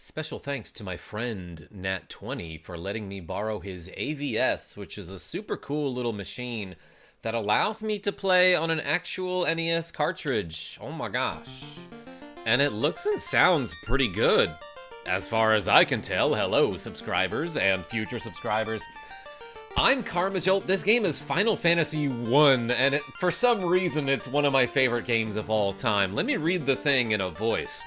Special thanks to my friend Nat20 for letting me borrow his AVS, which is a super cool little machine that allows me to play on an actual NES cartridge. Oh my gosh. And it looks and sounds pretty good, as far as I can tell. Hello, subscribers and future subscribers. I'm KarmaJolt. This game is Final Fantasy I, and for some reason it's one of my favorite games of all time. Let me read the thing in a voice.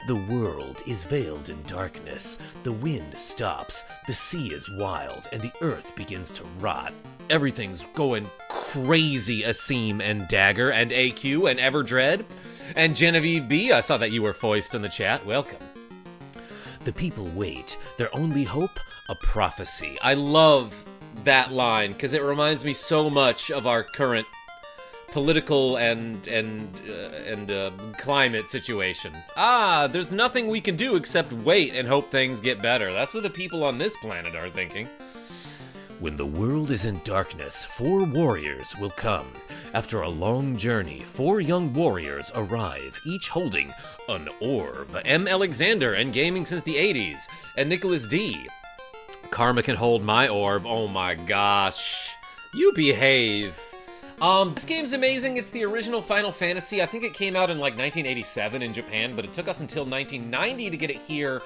The world is veiled in darkness, the wind stops, the sea is wild, and the earth begins to rot. Everything's going crazy, Asim and Dagger and AQ and Everdread. And Genevieve B, I saw that you were foist in the chat. Welcome. The people wait, their only hope, a prophecy. I love that line, because it reminds me so much of our current political and climate situation. There's nothing we can do except wait and hope things get better. That's what the people on this planet are thinking. When the world is in darkness, 4 warriors will come. After a long journey, 4 young warriors arrive, each holding an orb. M. Alexander, and gaming since the 80s. And Nicholas D. Karma can hold my orb. Oh my gosh. You behave. This game's amazing. It's the original Final Fantasy. I think it came out in like 1987 in Japan, but it took us until 1990 to get it here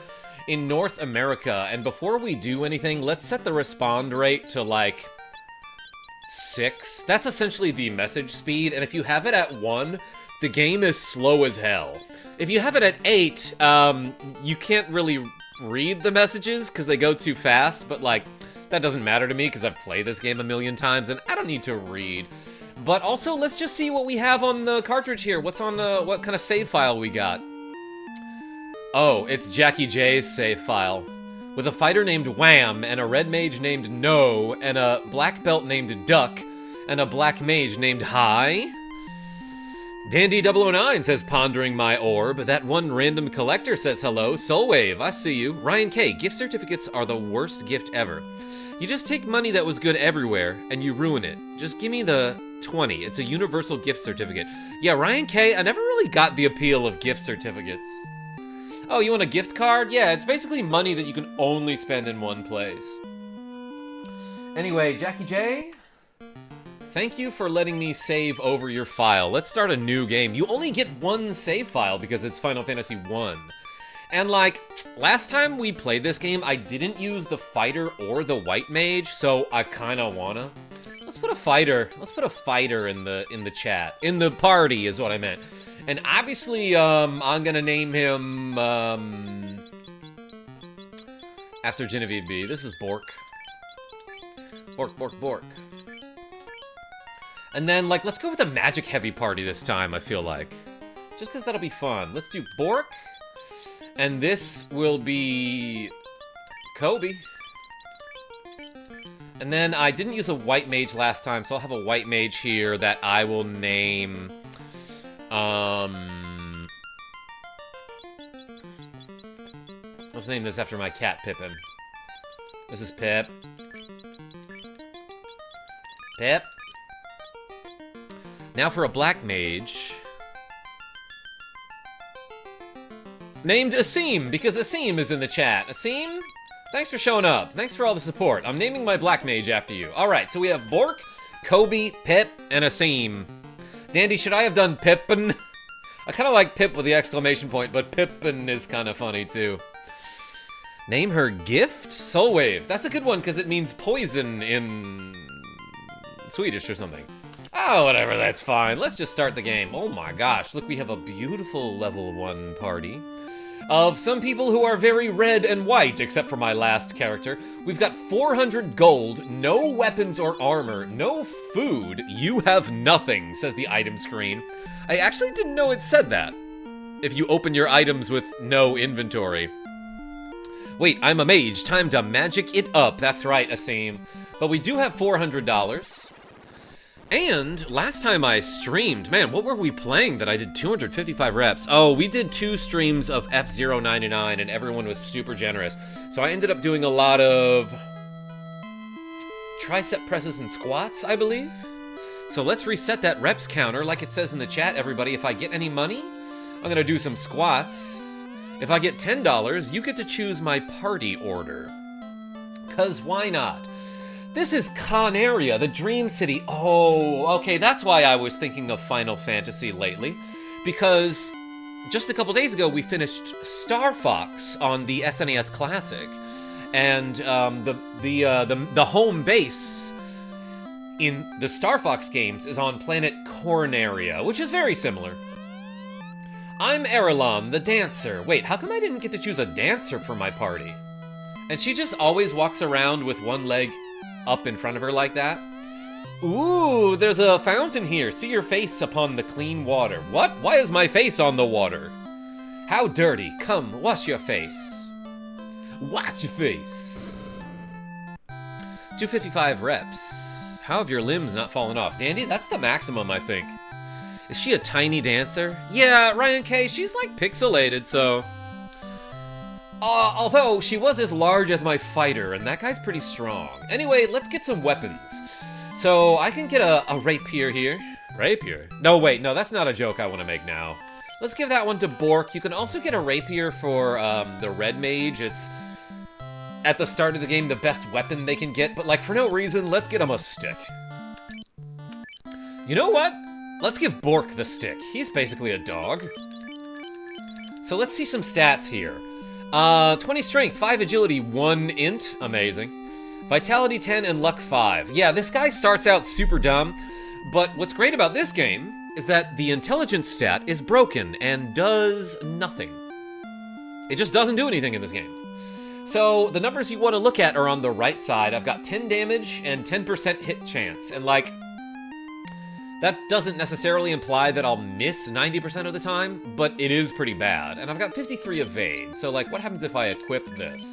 in North America. And before we do anything, let's set the respond rate to like 6. That's essentially the message speed, and if you have it at 1, the game is slow as hell. If you have it at 8, you can't really read the messages because they go too fast, but like, that doesn't matter to me because I've played this game a million times and I don't need to read. But also, let's just see what we have on the cartridge here. What's on what kind of save file we got? Oh, it's Jackie J's save file. With a fighter named Wham, and a red mage named No, and a black belt named Duck, and a black mage named Hi. Dandy009 says, pondering my orb. That one random collector says hello. Soulwave, I see you. Ryan K, gift certificates are the worst gift ever. You just take money that was good everywhere, and you ruin it. Just give me the 20. It's a universal gift certificate. Yeah, Ryan K, I never really got the appeal of gift certificates. Oh, you want a gift card? Yeah, it's basically money that you can only spend in one place. Anyway, Jackie J, thank you for letting me save over your file. Let's start a new game. You only get one save file because it's Final Fantasy I. And like, last time we played this game, I didn't use the fighter or the white mage, so I kinda wanna. Let's put a fighter in the chat. In the party is what I meant. And obviously, I'm gonna name him, after Genevieve B. This is Bork. Bork. And then, like, let's go with a magic-heavy party this time, I feel like. Just because that'll be fun. Let's do Bork. And this will be Kobe. And then I didn't use a white mage last time, so I'll have a white mage here that I will name... Let's name this after my cat, Pippin. This is Pip. Pip. Now for a black mage. Named Asim, because Asim is in the chat. Asim, thanks for showing up. Thanks for all the support. I'm naming my black mage after you. Alright, so we have Bork, Kobe, Pip, and Asim. Dandy, should I have done Pippin? I kind of like Pip with the exclamation point, but Pippin is kind of funny too. Name her Gift? Soulwave. That's a good one because it means poison in Swedish or something. Oh, whatever, that's fine. Let's just start the game. Oh my gosh, look, we have a beautiful level 1 party of some people who are very red and white, except for my last character. We've got 400 gold, no weapons or armor, no food. You have nothing, says the item screen. I actually didn't know it said that. If you open your items with no inventory. Wait, I'm a mage. Time to magic it up. That's right, Asim. But we do have $400. And last time I streamed, man, what were we playing that I did 255 reps? Oh, we did 2 streams of F099 and everyone was super generous. So I ended up doing a lot of tricep presses and squats, I believe. So let's reset that reps counter like it says in the chat, everybody. If I get any money, I'm gonna do some squats. If I get $10, you get to choose my party order. 'Cause why not? This is Conaria, the Dream City. Oh, okay, that's why I was thinking of Final Fantasy lately. Because just a couple days ago, we finished Star Fox on the SNES Classic. And the home base in the Star Fox games is on planet Corneria, which is very similar. I'm Erelon, the dancer. Wait, how come I didn't get to choose a dancer for my party? And she just always walks around with one leg up in front of her like that? Ooh, there's a fountain here. See your face upon the clean water. What? Why is my face on the water? How dirty. Come, wash your face. Wash your face. 255 reps. How have your limbs not fallen off? Dandy, that's the maximum, I think. Is she a tiny dancer? Yeah, Ryan K, she's like pixelated, so... although, she was as large as my fighter, and that guy's pretty strong. Anyway, let's get some weapons. So, I can get a rapier here. Rapier? No, wait, no, that's not a joke I want to make now. Let's give that one to Bork. You can also get a rapier for the Red Mage. It's, at the start of the game, the best weapon they can get, but like, for no reason, let's get him a stick. You know what? Let's give Bork the stick. He's basically a dog. So let's see some stats here. 20 strength, 5 agility, 1 int. Amazing. Vitality 10 and luck 5. Yeah, this guy starts out super dumb, but what's great about this game is that the intelligence stat is broken and does nothing. It just doesn't do anything in this game. So the numbers you want to look at are on the right side. I've got 10 damage and 10% hit chance, and like, that doesn't necessarily imply that I'll miss 90% of the time, but it is pretty bad. And I've got 53 evade, so like, what happens if I equip this?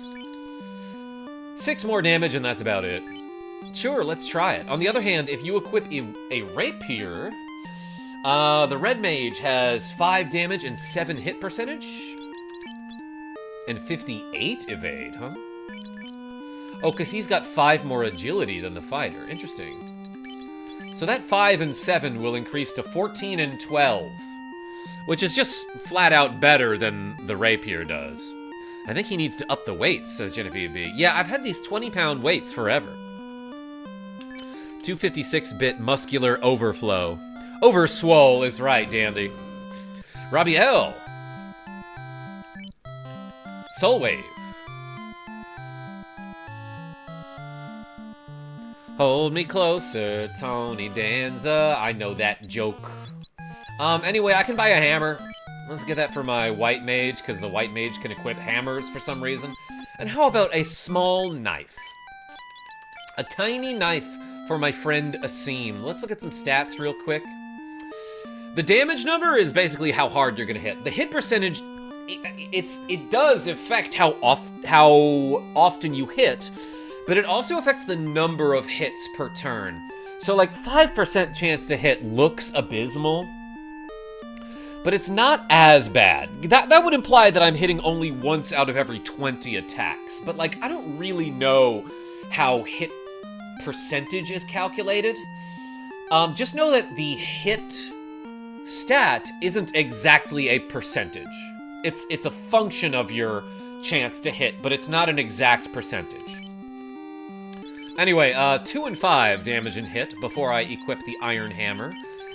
6 more damage and that's about it. Sure, let's try it. On the other hand, if you equip a rapier, the Red Mage has 5 damage and 7 hit percentage? And 58 evade, huh? Oh, because he's got 5 more agility than the fighter. Interesting. So that 5 and 7 will increase to 14 and 12, which is just flat out better than the rapier does. I think he needs to up the weights, says Genevieve B. Yeah, I've had these 20-pound weights forever. 256-bit muscular overflow. Overswole is right, Dandy. Robbie L. Soul Wave. Hold me closer, Tony Danza. I know that joke. Anyway, I can buy a hammer. Let's get that for my white mage, because the white mage can equip hammers for some reason. And how about a small knife? A tiny knife for my friend Asim. Let's look at some stats real quick. The damage number is basically how hard you're gonna hit. The hit percentage, it does affect how often you hit, but it also affects the number of hits per turn. So like 5% chance to hit looks abysmal, but it's not as bad. That would imply that I'm hitting only once out of every 20 attacks, but like I don't really know how hit percentage is calculated. Just know that the hit stat isn't exactly a percentage. It's a function of your chance to hit, but it's not an exact percentage. Anyway, 2 and 5 damage and hit before I equip the Iron Hammer.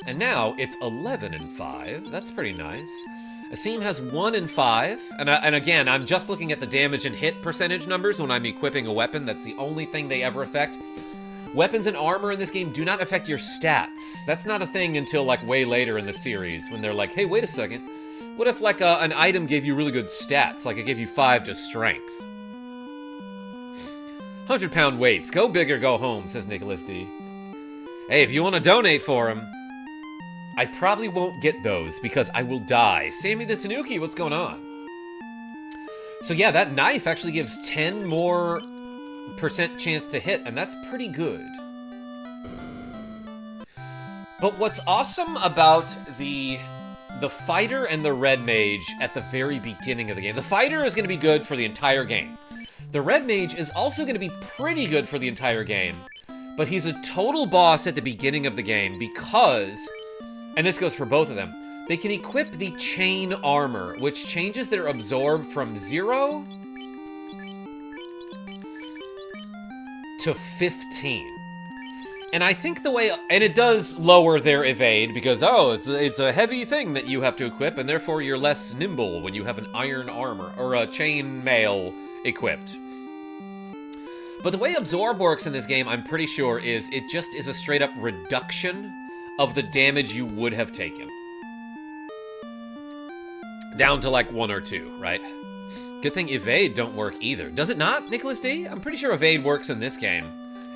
And now it's 11 and 5. That's pretty nice. Asim has 1 and 5. And again, I'm just looking at the damage and hit percentage numbers when I'm equipping a weapon. That's the only thing they ever affect. Weapons and armor in this game do not affect your stats. That's not a thing until like way later in the series when they're like, hey, wait a second. What if like an item gave you really good stats? Like it gave you 5 to strength. 100-pound weights. Go big or go home, says Nicholas D. Hey, if you want to donate for him, I probably won't get those because I will die. Sammy the Tanuki, what's going on? So yeah, that knife actually gives 10 more % chance to hit, and that's pretty good. But what's awesome about the fighter and the red mage at the very beginning of the game, the fighter is going to be good for the entire game. The red mage is also going to be pretty good for the entire game, but he's a total boss at the beginning of the game because, and this goes for both of them, they can equip the chain armor, which changes their absorb from 0 to 15. And I think the way, and it does lower their evade because, oh, it's a heavy thing that you have to equip, and therefore you're less nimble when you have an iron armor or a chain mail equipped. But the way absorb works in this game, I'm pretty sure, is it just is a straight up reduction of the damage you would have taken. Down to like 1 or 2, right? Good thing evade don't work either. Does it not, Nicholas D? I'm pretty sure evade works in this game.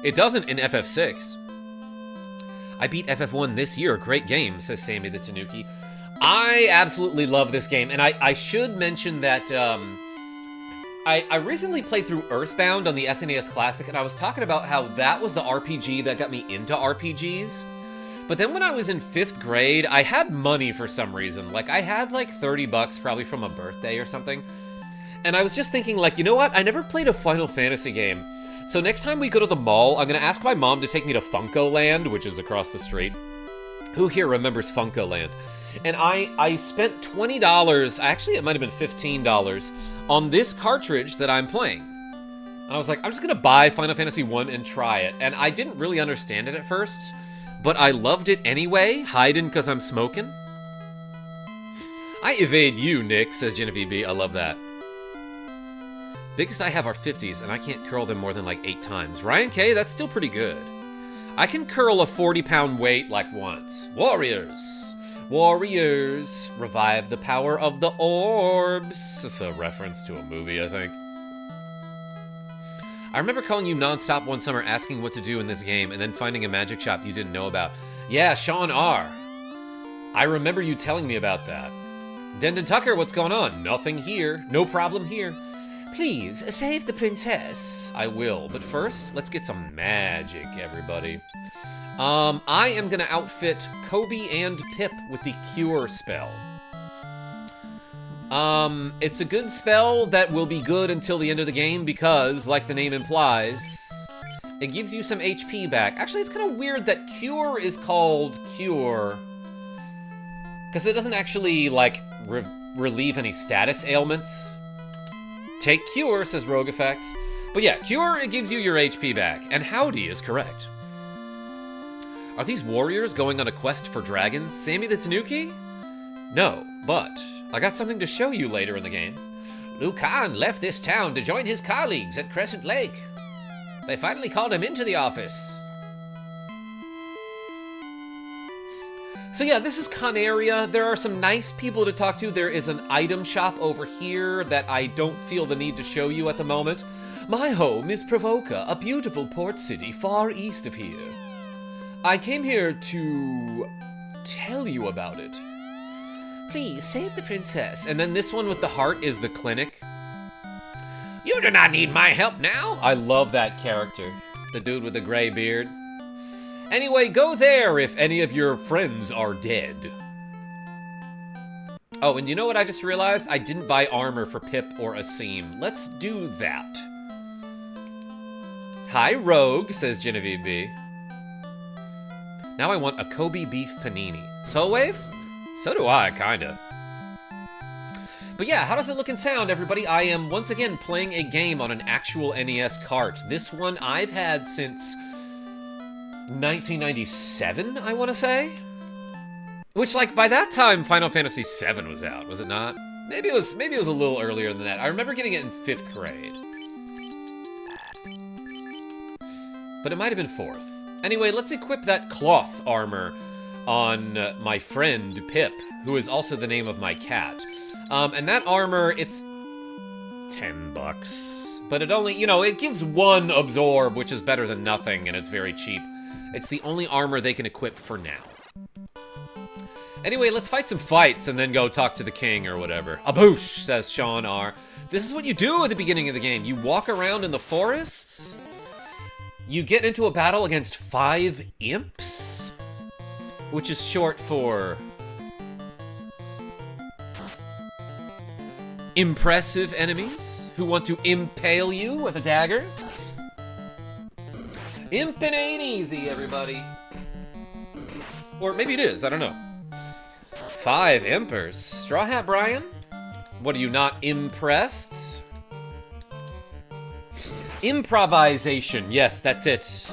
It doesn't in FF6. I beat FF1 this year. Great game, says Sammy the Tanuki. I absolutely love this game, and I should mention that I recently played through Earthbound on the SNES Classic, and I was talking about how that was the RPG that got me into RPGs. But then when I was in 5th grade, I had money for some reason. Like, I had like 30 bucks probably from a birthday or something. And I was just thinking, like, you know what? I never played a Final Fantasy game. So next time we go to the mall, I'm going to ask my mom to take me to Funcoland, which is across the street. Who here remembers Funcoland? And I spent $20, actually it might have been $15, on this cartridge that I'm playing. And I was like, I'm just going to buy Final Fantasy 1 and try it. And I didn't really understand it at first, but I loved it anyway, hiding because I'm smoking. I evade you, Nick, says Genevieve B. I love that. Biggest I have are 50s, and I can't curl them more than like 8 times. Ryan K, that's still pretty good. I can curl a 40-pound weight like once. Warriors! Warriors! Revive the power of the orbs. It's a reference to a movie, I think. I remember calling you nonstop one summer asking what to do in this game, and then finding a magic shop you didn't know about. Yeah, Sean R. I remember you telling me about that. Dendon Tucker, what's going on? Nothing here. No problem here. Please, save the princess. I will, but first, let's get some magic, everybody. I am gonna outfit Kobe and Pip with the Cure spell. It's a good spell that will be good until the end of the game because, like the name implies, it gives you some HP back. Actually, it's kind of weird that Cure is called Cure because it doesn't actually, like, relieve any status ailments. Take Cure, says Rogue Effect. But yeah, Cure, it gives you your HP back. And Howdy is correct. Are these warriors going on a quest for dragons? Sammy the Tanuki? No, but I got something to show you later in the game. Liu Kang left this town to join his colleagues at Crescent Lake. They finally called him into the office. So yeah, this is Conaria. There are some nice people to talk to. There is an item shop over here that I don't feel the need to show you at the moment. My home is Provoca, a beautiful port city far east of here. I came here to tell you about it. Please, save the princess. And then this one with the heart is the clinic. You do not need my help now. I love that character. The dude with the gray beard. Anyway, go there if any of your friends are dead. Oh, and you know what I just realized? I didn't buy armor for Pip or Asim. Let's do that. Hi, Rogue, says Genevieve B. Now I want a Kobe beef panini. Soul Wave? So do I, kinda. But yeah, how does it look and sound, everybody? I am once again playing a game on an actual NES cart. This one I've had since 1997, I want to say? Which, like, by that time, Final Fantasy VII was out, was it not? Maybe it was a little earlier than that. I remember getting it in 5th grade. But it might have been 4th. Anyway, let's equip that cloth armor on my friend Pip, who is also the name of my cat. And that armor, it's $10. But it only, you know, it gives 1 absorb, which is better than nothing, and it's very cheap. It's the only armor they can equip for now. Anyway, let's fight some fights and then go talk to the king or whatever. Aboosh, says Sean R. This is what you do at the beginning of the game. You walk around in the forests. You get into a battle against 5 imps, which is short for impressive enemies who want to impale you with a dagger. Impin' ain't easy, everybody. Or maybe it is, I don't know. 5 Impers. Straw Hat Brian? What, are you not impressed? Improvisation. Yes, that's it.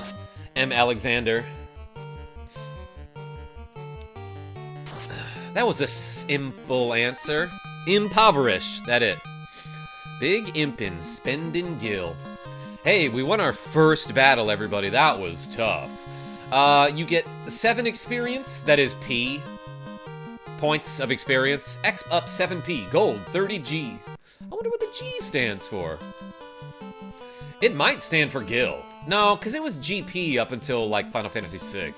M. Alexander. That was a simple answer. Impoverished. That it. Big Impin. Spendin' Gil. Hey, we won our first battle, everybody. That was tough. You get 7 experience. That is P. Points of experience. X up 7P. Gold 30G. I wonder what the G stands for. It might stand for Gil. No, because it was GP up until, like, Final Fantasy VI.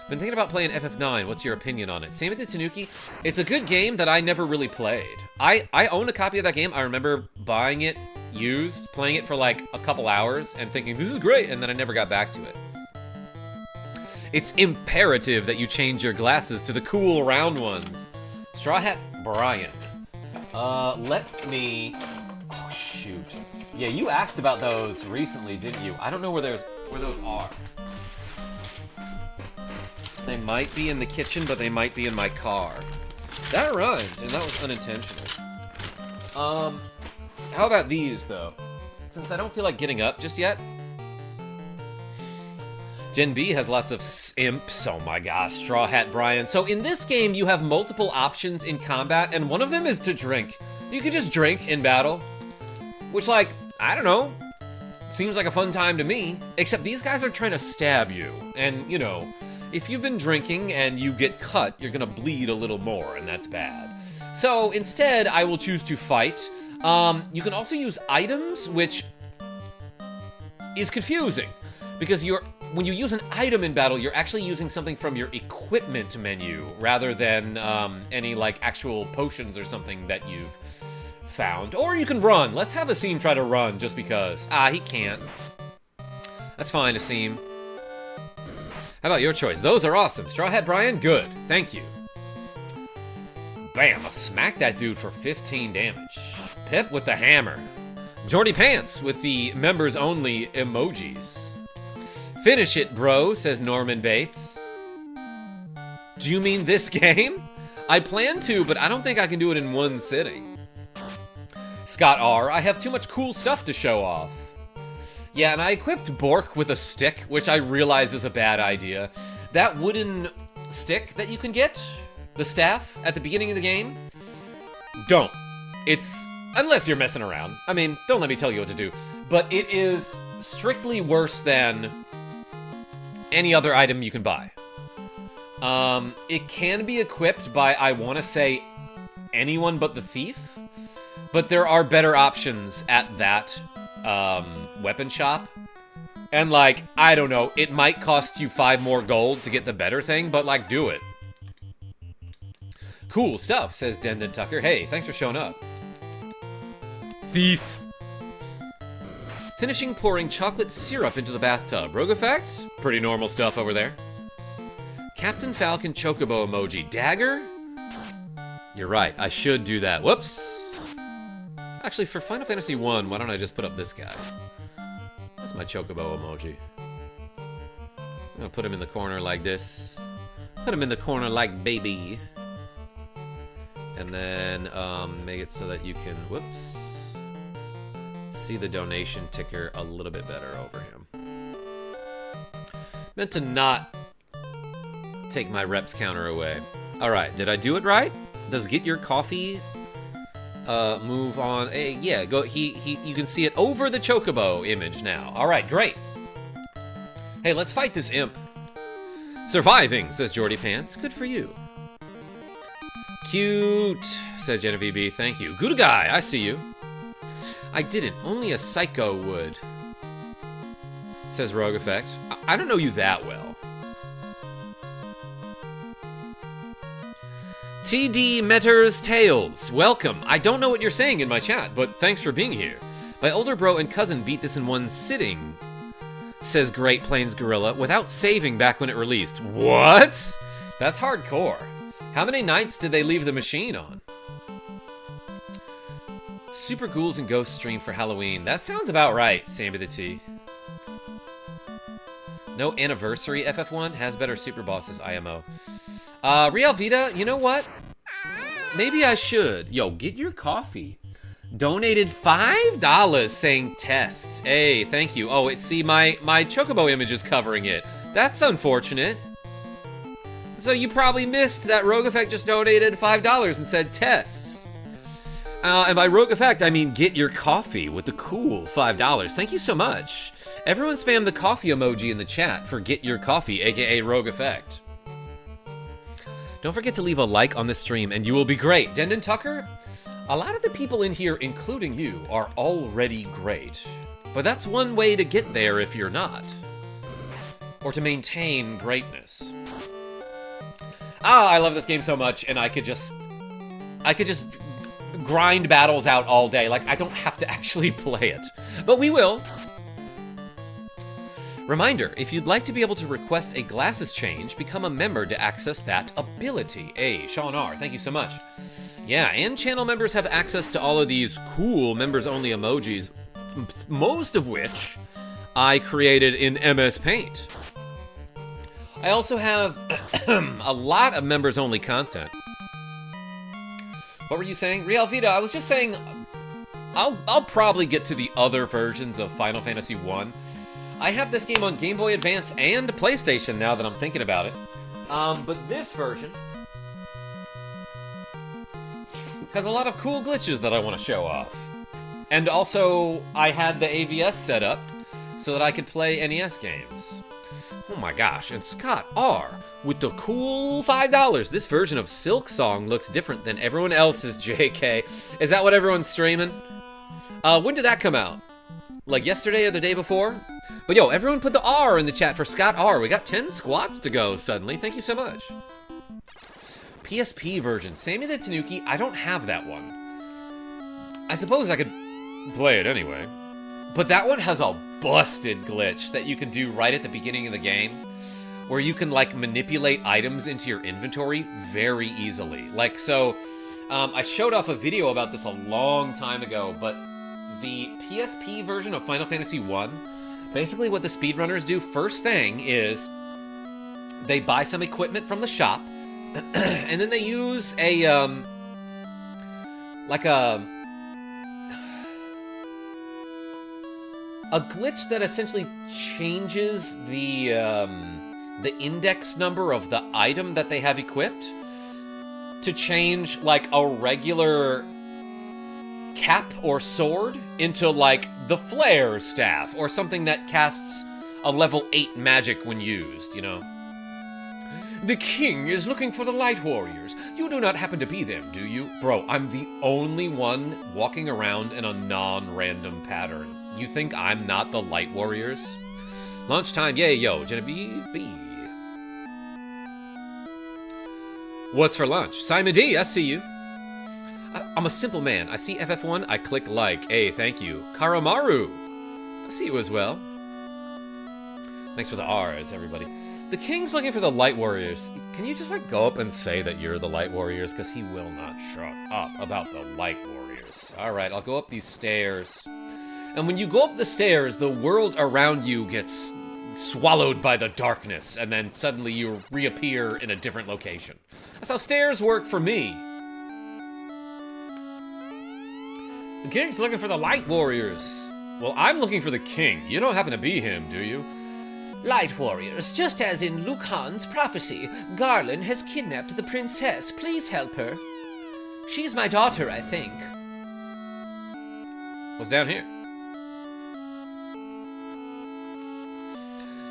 Been thinking about playing FF9. What's your opinion on it? Same with the Tanuki. It's a good game that I never really played. I own a copy of that game. I remember buying it used, playing it for, like, a couple hours, and thinking, this is great, and then I never got back to it. It's imperative that you change your glasses to the cool round ones. Straw Hat Brian. Let me... Oh, shoot. Yeah, you asked about those recently, didn't you? I don't know where those are. They might be in the kitchen, but they might be in my car. That rhymed, and that was unintentional. How about these, though? Since I don't feel like getting up just yet. Gen B has lots of imps. Oh my gosh, Straw Hat Brian. So in this game, you have multiple options in combat, and one of them is to drink. You can just drink in battle. Which, like, I don't know. Seems like a fun time to me. Except these guys are trying to stab you. And, you know, if you've been drinking and you get cut, you're gonna bleed a little more, and that's bad. So instead, I will choose to fight. You can also use items, which is confusing. Because when you use an item in battle, you're actually using something from your equipment menu, rather than any, like, actual potions or something that you've found. Or you can run. Let's have Asim try to run, just because. Ah, he can't. That's fine, Asim. How about your choice? Those are awesome. Straw Hat Brian, good. Thank you. Bam, I smacked that dude for 15 damage. Pip with the hammer. Jordy Pants with the members-only emojis. Finish it, bro, says Norman Bates. Do you mean this game? I plan to, but I don't think I can do it in one sitting. Scott R, I have too much cool stuff to show off. Yeah, and I equipped Bork with a stick, which I realize is a bad idea. That wooden stick that you can get, the staff, at the beginning of the game, don't. It's, unless you're messing around. I mean, don't let me tell you what to do. But it is strictly worse than any other item you can buy. It can be equipped by, I want to say, anyone but the thief. But there are better options at that weapon shop. And, like, I don't know, it might cost you 5 more gold to get the better thing, but, like, do it. Cool stuff, says Dendon Tucker. Hey, thanks for showing up. Thief. Finishing pouring chocolate syrup into the bathtub. Rogue effects? Pretty normal stuff over there. Captain Falcon Chocobo emoji. Dagger? You're right, I should do that. Whoops. Actually, for Final Fantasy 1, why don't I just put up this guy? That's my Chocobo emoji. I'm gonna put him in the corner like this. Put him in the corner like baby. And then make it so that you can, whoops, see the donation ticker a little bit better over him. Meant to not take my reps counter away. All right, did I do it right? Does get your coffee move on? Hey, yeah, go. You can see it over the Chocobo image now. All right, great. Hey, let's fight this imp. Surviving, says Jordy Pants. Good for you. Cute, says Genevieve B. Thank you. Good guy, I see you. I didn't. Only a psycho would, says Rogue Effect. I don't know you that well. TD Metter's Tales. Welcome. I don't know what you're saying in my chat, but thanks for being here. My older bro and cousin beat this in one sitting, says Great Plains Gorilla, without saving back when it released. What? That's hardcore. How many nights did they leave the machine on? Super Ghouls and Ghosts stream for Halloween. That sounds about right, Sammy the T. No anniversary FF1 has better super bosses IMO. Real Vita, you know what? Maybe I should. Yo, get your coffee. Donated $5 saying tests. Hey, thank you. Oh, see, my Chocobo image is covering it. That's unfortunate. So you probably missed that Rogue Effect just donated $5 and said tests. And by Rogue Effect, I mean get your coffee with the cool $5. Thank you so much. Everyone spam the coffee emoji in the chat for get your coffee, aka Rogue Effect. Don't forget to leave a like on this stream and you will be great. Dendon Tucker, a lot of the people in here, including you, are already great. But that's one way to get there if you're not. Or to maintain greatness. I love this game so much, and I could just grind battles out all day. Like, I don't have to actually play it. But we will. Reminder, if you'd like to be able to request a glasses change, become a member to access that ability. Hey, Sean R., thank you so much. Yeah, and channel members have access to all of these cool members-only emojis, most of which I created in MS Paint. I also have a lot of members-only content. What were you saying? Real Vita, I was just saying, I'll probably get to the other versions of Final Fantasy 1. I have this game on Game Boy Advance and PlayStation now that I'm thinking about it. But this version has a lot of cool glitches that I want to show off. And also, I had the AVS set up so that I could play NES games. Oh my gosh, and Scott R. with the cool $5. This version of Silk Song looks different than everyone else's, JK. Is that what everyone's streaming? When did that come out? Like yesterday or the day before? But yo, everyone put the R in the chat for Scott R. We got 10 squats to go suddenly. Thank you so much. PSP version. Sammy the Tanuki, I don't have that one. I suppose I could play it anyway. But that one has a busted glitch that you can do right at the beginning of the game, where you can, like, manipulate items into your inventory very easily. Like, so, I showed off a video about this a long time ago, but the PSP version of Final Fantasy 1, basically what the speedrunners do first thing is they buy some equipment from the shop, and then they use a glitch that essentially changes the index number of the item that they have equipped to change, like, a regular cap or sword into, like, the flare staff or something that casts a level 8 magic when used, you know? The king is looking for the Light Warriors. You do not happen to be them, do you? Bro, I'm the only one walking around in a non-random pattern. You think I'm not the Light Warriors? Lunchtime, yay, yo, Genevieve B. What's for lunch? Simon D, I see you. I'm a simple man. I see FF1, I click like. Hey, thank you. Karamaru, I see you as well. Thanks for the R's, everybody. The king's looking for the Light Warriors. Can you just, like, go up and say that you're the Light Warriors? Because he will not shut up about the Light Warriors. Alright, I'll go up these stairs. And when you go up the stairs, the world around you gets swallowed by the darkness, and then suddenly you reappear in a different location. That's how stairs work for me. The king's looking for the Light Warriors. Well, I'm looking for the king. You don't happen to be him, do you? Light Warriors, just as in Lucan's prophecy, Garland has kidnapped the princess. Please help her. She's my daughter, I think. What's down here?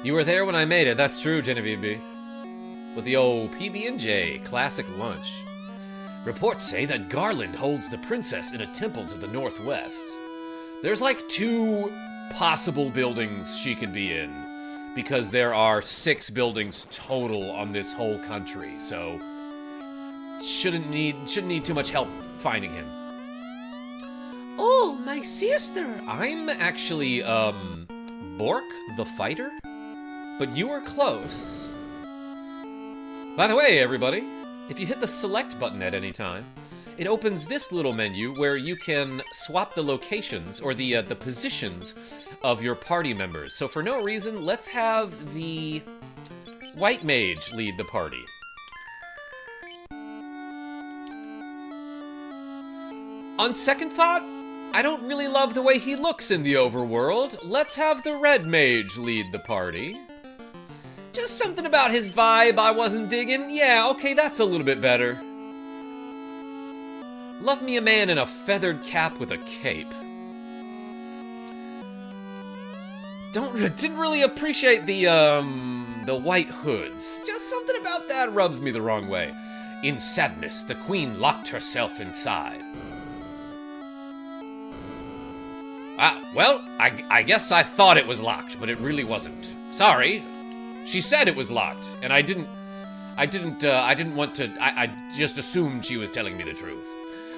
You were there when I made it. That's true, Genevieve B. With the old PB&J classic lunch. Reports say that Garland holds the princess in a temple to the northwest. There's like 2 possible buildings she could be in, because there are 6 buildings total on this whole country, so shouldn't need too much help finding him. Oh, my sister! I'm actually, Bork the fighter? But you were close. By the way, everybody, if you hit the select button at any time, it opens this little menu where you can swap the locations, or the positions of your party members. So for no reason, let's have the white mage lead the party. On second thought, I don't really love the way he looks in the overworld. Let's have the red mage lead the party. Just something about his vibe I wasn't digging. Yeah, okay, that's a little bit better. Love me a man in a feathered cap with a cape. Didn't really appreciate the white hoods. Just something about that rubs me the wrong way. In sadness, the queen locked herself inside. Well, I guess I thought it was locked, but it really wasn't. Sorry. She said it was locked, and I didn't want to, I just assumed she was telling me the truth.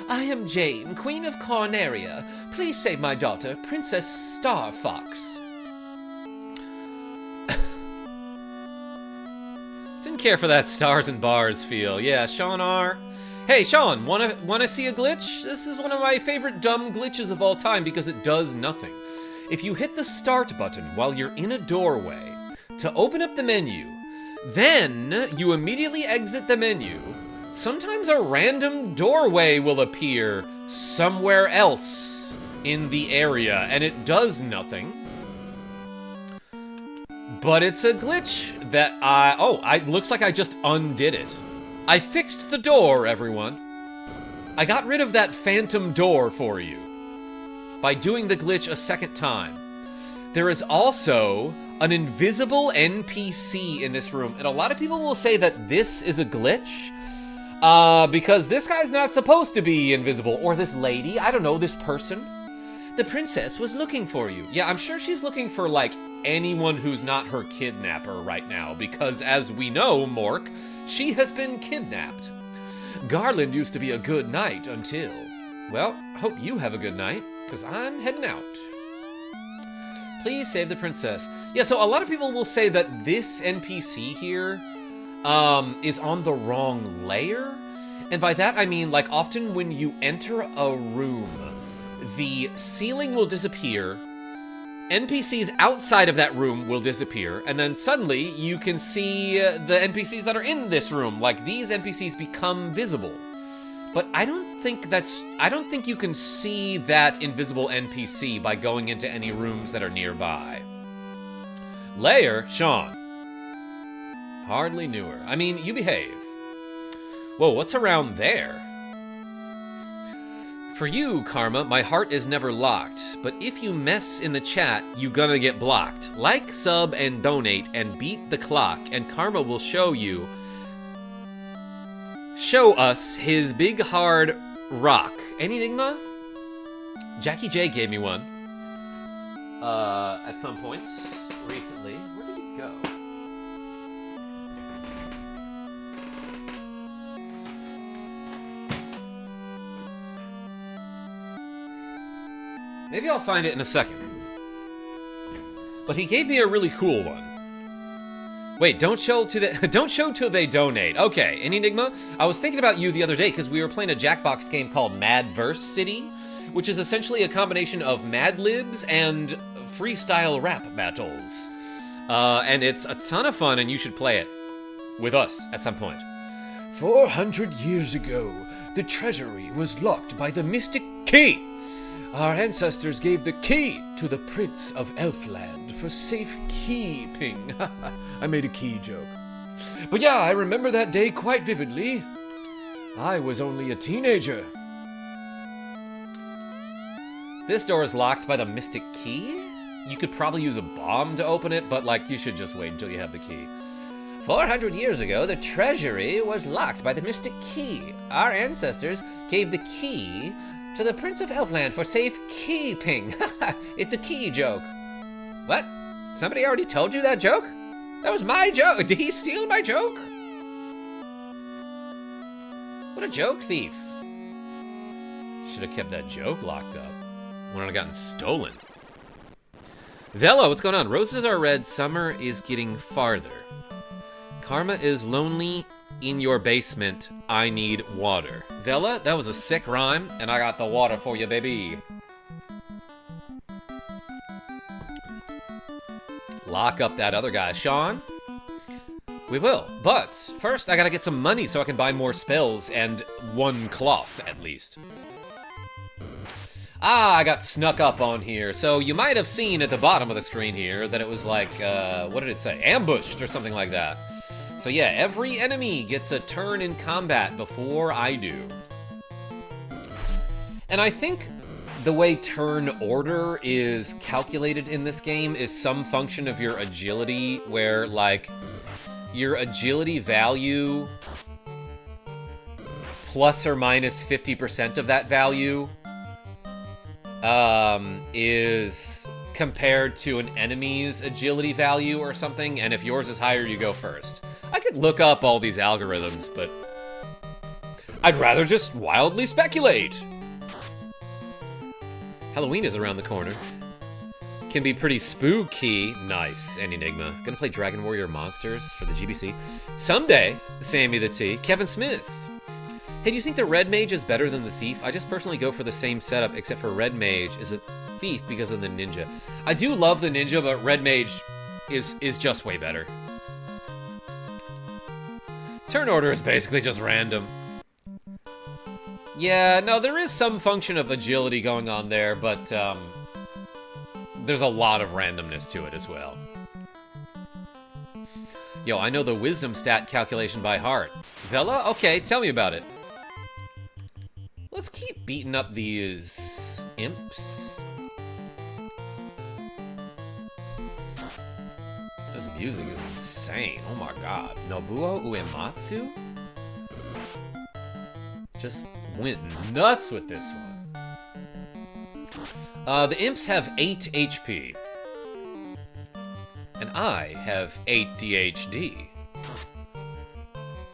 I am Jane, Queen of Corneria. Please save my daughter, Princess Starfox. Didn't care for that stars and bars feel. Yeah, Sean R. Hey, Sean, wanna see a glitch? This is one of my favorite dumb glitches of all time because it does nothing. If you hit the start button while you're in a doorway to open up the menu, then you immediately exit the menu, sometimes a random doorway will appear somewhere else in the area, and it does nothing. But it's a glitch that looks like I just undid it. I fixed the door, everyone. I got rid of that phantom door for you by doing the glitch a second time. There is also an invisible NPC in this room, and a lot of people will say that this is a glitch because this guy's not supposed to be invisible, or this lady, I don't know, this person. The princess was looking for you. Yeah, I'm sure she's looking for, like, anyone who's not her kidnapper right now, because as we know, Mork, she has been kidnapped. Garland used to be a good knight until... Well, hope you have a good night, because I'm heading out. Please save the princess. Yeah, so a lot of people will say that this NPC here is on the wrong layer. And by that I mean, like, often when you enter a room, the ceiling will disappear, NPCs outside of that room will disappear, and then suddenly you can see the NPCs that are in this room. Like, these NPCs become visible. But I don't think you can see that invisible NPC by going into any rooms that are nearby. Layer, Sean. Hardly knew her. I mean, you behave. Whoa, what's around there? For you, Karma, my heart is never locked, but if you mess in the chat, you gonna get blocked. Like, sub, and donate, and beat the clock, and Karma will show us his big hard rock. Any Enigma? Jackie J gave me one. At some point recently. Where did it go? Maybe I'll find it in a second. But he gave me a really cool one. Wait, don't show till they donate. Okay, any Enigma? I was thinking about you the other day because we were playing a Jackbox game called Mad Verse City, which is essentially a combination of Mad Libs and freestyle rap battles. And it's a ton of fun, and you should play it with us at some point. 400 years ago, the treasury was locked by the mystic key. Our ancestors gave the key to the Prince of Elfland for safekeeping. I made a key joke. But yeah, I remember that day quite vividly. I was only a teenager. This door is locked by the mystic key? You could probably use a bomb to open it, but, like, you should just wait until you have the key. 400 years ago, the treasury was locked by the mystic key. Our ancestors gave the key to the Prince of Elfland for safekeeping. It's a key joke. What? Somebody already told you that joke? That was my joke. Did he steal my joke? What a joke thief. Should have kept that joke locked up. Wouldn't have gotten stolen. Vela, what's going on? Roses are red, summer is getting farther. Karma is lonely in your basement, I need water. Vela, that was a sick rhyme, and I got the water for you, baby. Lock up that other guy. Sean? We will, but first I gotta get some money so I can buy more spells and one cloth, at least. Ah, I got snuck up on here. So you might have seen at the bottom of the screen here that it was like, what did it say? Ambushed or something like that. So yeah, every enemy gets a turn in combat before I do. And I think the way turn order is calculated in this game is some function of your agility, where like your agility value plus or minus 50% of that value is compared to an enemy's agility value or something, and if yours is higher, you go first. I could look up all these algorithms, but I'd rather just wildly speculate. Halloween is around the corner. Can be pretty spooky. Nice, and Enigma. Gonna play Dragon Warrior Monsters for the GBC. Someday, Sammy the T. Kevin Smith. Hey, do you think the Red Mage is better than the Thief? I just personally go for the same setup, except for Red Mage is a Thief because of the Ninja. I do love the Ninja, but Red Mage is just way better. Turn order is basically just random. Yeah, no, there is some function of agility going on there, but there's a lot of randomness to it as well. Yo, I know the wisdom stat calculation by heart. Vela? Okay, tell me about it. Let's keep beating up these imps. This music is insane. Oh my god. Nobuo Uematsu? Just went nuts with this one. The imps have 8 HP. And I have 8 DHD.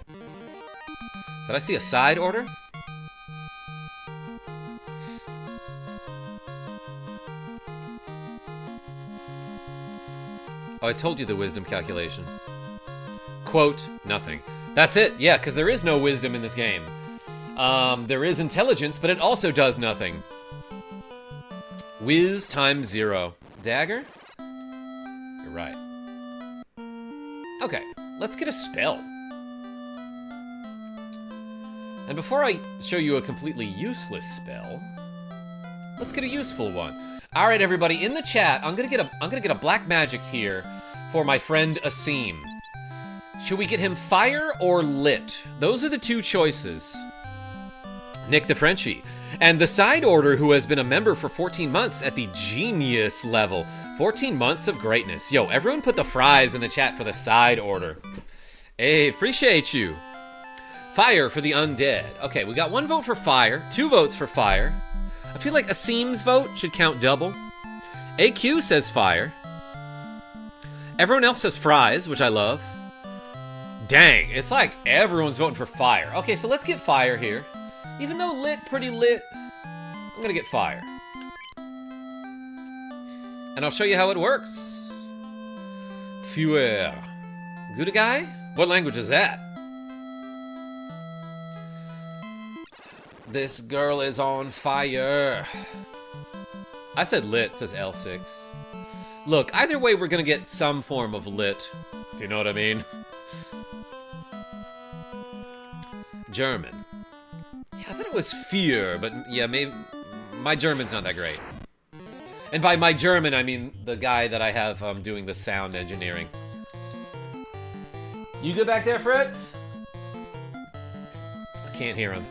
Did I see a side order? Oh, I told you the wisdom calculation. Quote, nothing. That's it, yeah, because there is no wisdom in this game. There is intelligence, but it also does nothing. Wiz times 0. Dagger? You're right. Okay, let's get a spell. And before I show you a completely useless spell, let's get a useful one. All right, everybody, in the chat, I'm gonna get a black magic here for my friend Asim. Should we get him fire or lit? Those are the two choices. Nick the Frenchie. And the side order, who has been a member for 14 months at the genius level. 14 months of greatness. Yo, everyone put the fries in the chat for the side order. Hey, appreciate you. Fire for the undead. Okay, we got 1 vote for fire, 2 votes for fire. I feel like Asim's vote should count double. AQ says fire. Everyone else says fries, which I love. Dang, it's like everyone's voting for fire. Okay, so let's get fire here. Even though lit, pretty lit, I'm gonna get fire. And I'll show you how it works. Fuer. Good guy? What language is that? This girl is on fire. I said lit, says L6. Look, either way, we're gonna get some form of lit. Do you know what I mean? German. Yeah, I thought it was fear, but yeah, maybe my German's not that great. And by my German, I mean the guy that I have doing the sound engineering. You good back there, Fritz? I can't hear him.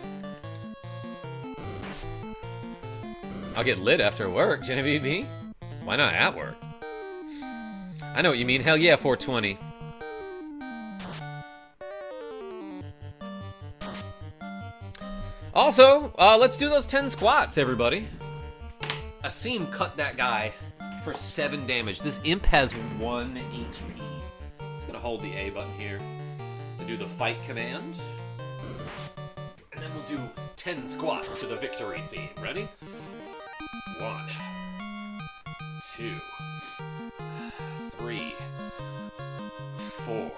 I'll get lit after work, Genevieve B. Why not at work? I know what you mean. Hell yeah, 420. Also, let's do those 10 squats, everybody. Asim cut that guy for 7 damage. This imp has 1 HP. Just gonna hold the A button here to do the fight command. And then we'll do 10 squats to the victory theme. Ready? 1, 2, 3, 4,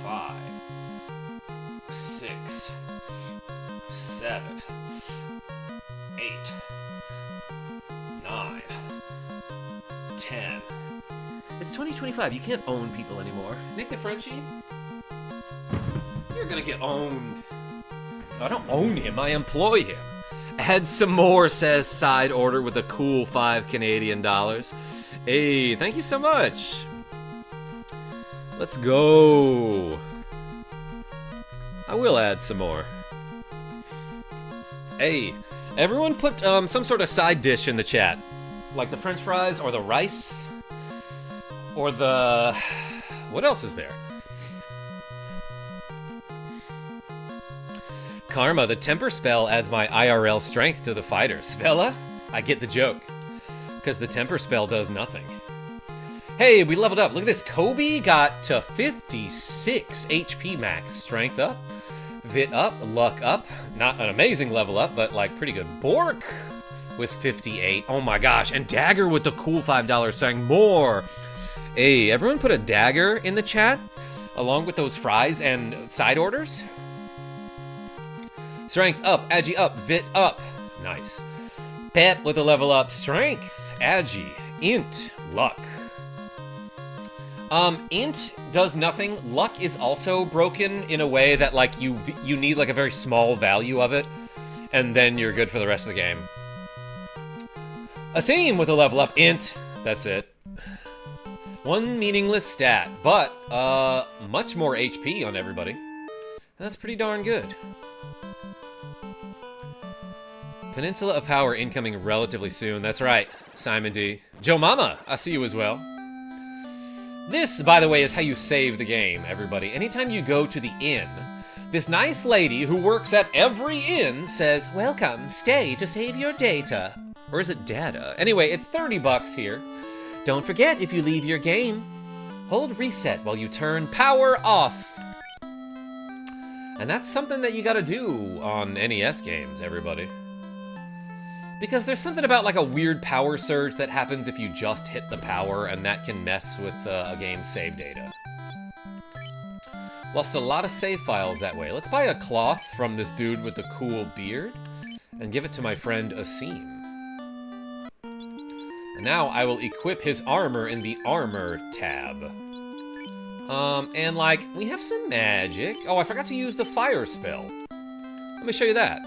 5, 6, 7, 8, 9, 10. It's 2025. You can't own people anymore. Nick the Frenchie? You're gonna get owned. I don't own him. I employ him. Add some more, says Side Order with a cool 5 Canadian dollars. Hey, thank you so much. Let's go. I will add some more. Hey, everyone put some sort of side dish in the chat. Like the french fries or the rice. Or the... What else is there? Karma, the temper spell adds my IRL strength to the fighter. Svella, I get the joke. Because the temper spell does nothing. Hey, we leveled up. Look at this. Kobe got to 56 HP max. Strength up. Vit up. Luck up. Not an amazing level up, but like pretty good. Bork with 58. Oh my gosh. And Dagger with the cool $5 saying more. Hey, everyone put a dagger in the chat along with those fries and side orders. Strength up, Agi up, Vit up. Nice. Pet with a level up. Strength, Agi, Int, Luck. Int does nothing. Luck is also broken in a way that like you need like a very small value of it, and then you're good for the rest of the game. Asim with a level up. Int. That's it. One meaningless stat, but much more HP on everybody. That's pretty darn good. Peninsula of Power incoming relatively soon. That's right, Simon D. Joe Mama, I see you as well. This, by the way, is how you save the game, everybody. Anytime you go to the inn, this nice lady who works at every inn says, "Welcome, stay to save your data." Or is it data? Anyway, it's 30 bucks here. Don't forget, if you leave your game, hold reset while you turn power off. And that's something that you gotta do on NES games, everybody. Because there's something about like a weird power surge that happens if you just hit the power, and that can mess with a game's save data. Lost a lot of save files that way. Let's buy a cloth from this dude with the cool beard and give it to my friend Asim. And now I will equip his armor in the armor tab. And like, we have some magic. Oh, I forgot to use the fire spell. Let me show you that.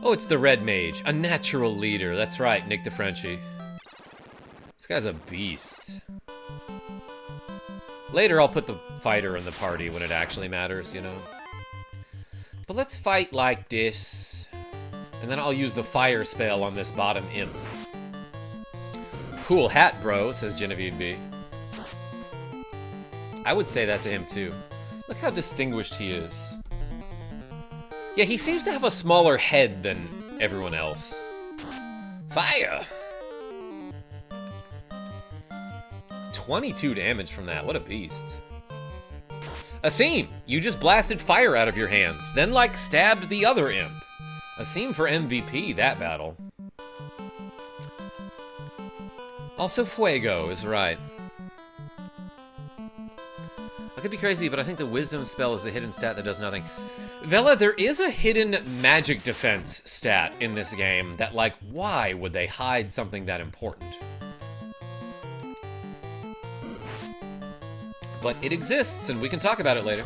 Oh, it's the red mage, a natural leader. That's right, Nick the Frenchie. This guy's a beast. Later, I'll put the fighter in the party when it actually matters, you know? But let's fight like this. And then I'll use the fire spell on this bottom imp. Cool hat, bro, says Genevieve B. I would say that to him, too. Look how distinguished he is. Yeah, he seems to have a smaller head than everyone else. Fire! 22 damage from that. What a beast. Asim, you just blasted fire out of your hands, then like stabbed the other imp. Asim for MVP, that battle. Also Fuego is right. I could be crazy, but I think the wisdom spell is a hidden stat that does nothing. Vela, there is a hidden magic defense stat in this game that, like, why would they hide something that important? But it exists, and we can talk about it later.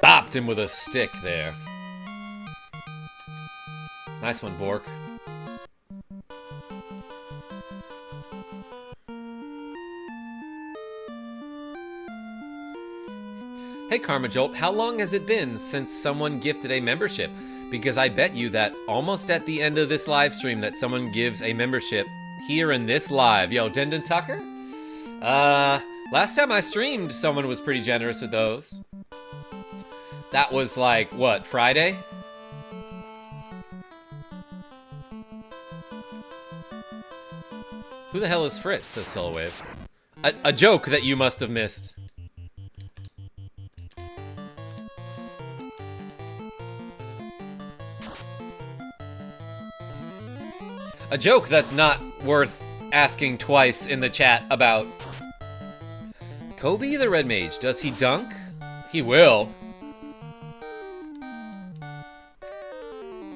Bopped him with a stick there. Nice one, Bork. Hey, KarmaJolt, how long has it been since someone gifted a membership? Because I bet you that almost at the end of this live stream that someone gives a membership here in this live. Yo, Dendon Tucker? Last time I streamed, someone was pretty generous with those. That was like, what, Friday? Who the hell is Fritz, says Solowave. A joke that you must have missed. A joke that's not worth asking twice in the chat about. Kobe the Red Mage, does he dunk? He will.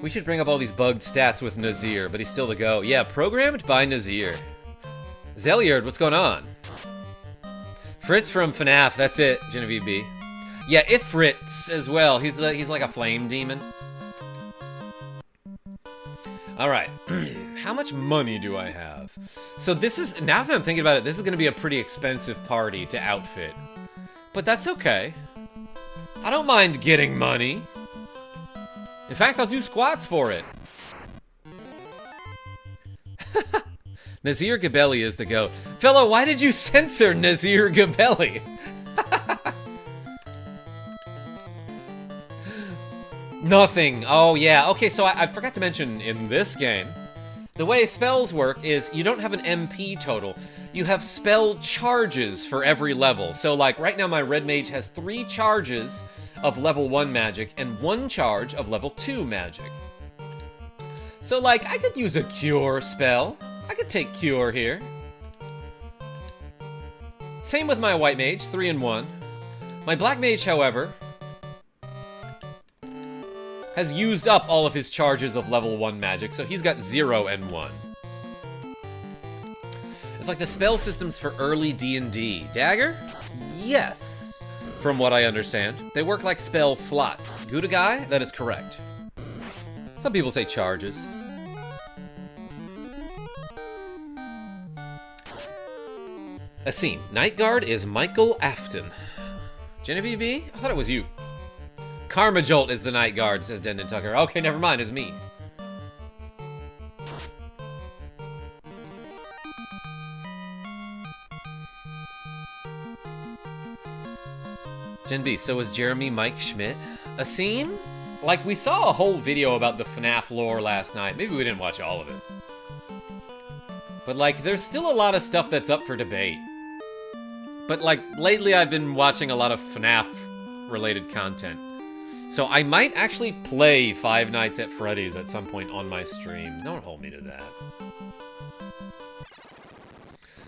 We should bring up all these bugged stats with Nazir, but he's still the go. Yeah, programmed by Nazir. Zeliard, what's going on? Fritz from FNAF, that's it, Genevieve B. Yeah, Ifritz as well. He's like a flame demon. All right, how much money do I have? So this is, now that I'm thinking about it, this is gonna be a pretty expensive party to outfit. But that's okay. I don't mind getting money. In fact, I'll do squats for it. Nazir Gabelli is the goat. Fellow, why did you censor Nazir Gabelli? Nothing. Oh, yeah. Okay, so I forgot to mention in this game, the way spells work is you don't have an MP total. You have spell charges for every level. So, like, right now my Red Mage has 3 charges of level 1 magic and 1 charge of level 2 magic. So, like, I could use a Cure spell. I could take Cure here. Same with my White Mage, 3 and 1. My Black Mage, however, has used up all of his charges of level 1 magic, so he's got 0 and 1. It's like the spell systems for early D&D. Dagger? Yes, from what I understand. They work like spell slots. Gudagai? That is correct. Some people say charges. Asim. Night Guard is Michael Afton. Genevieve B? I thought it was you. KarmaJolt is the Night Guard, says Dendon Tucker. Okay, never mind, it's me. Gen B, so is Jeremy Mike Schmidt a scene? Like, we saw a whole video about the FNAF lore last night. Maybe we didn't watch all of it. But, like, there's still a lot of stuff that's up for debate. But, like, lately I've been watching a lot of FNAF-related content. So I might actually play Five Nights at Freddy's at some point on my stream. Don't hold me to that.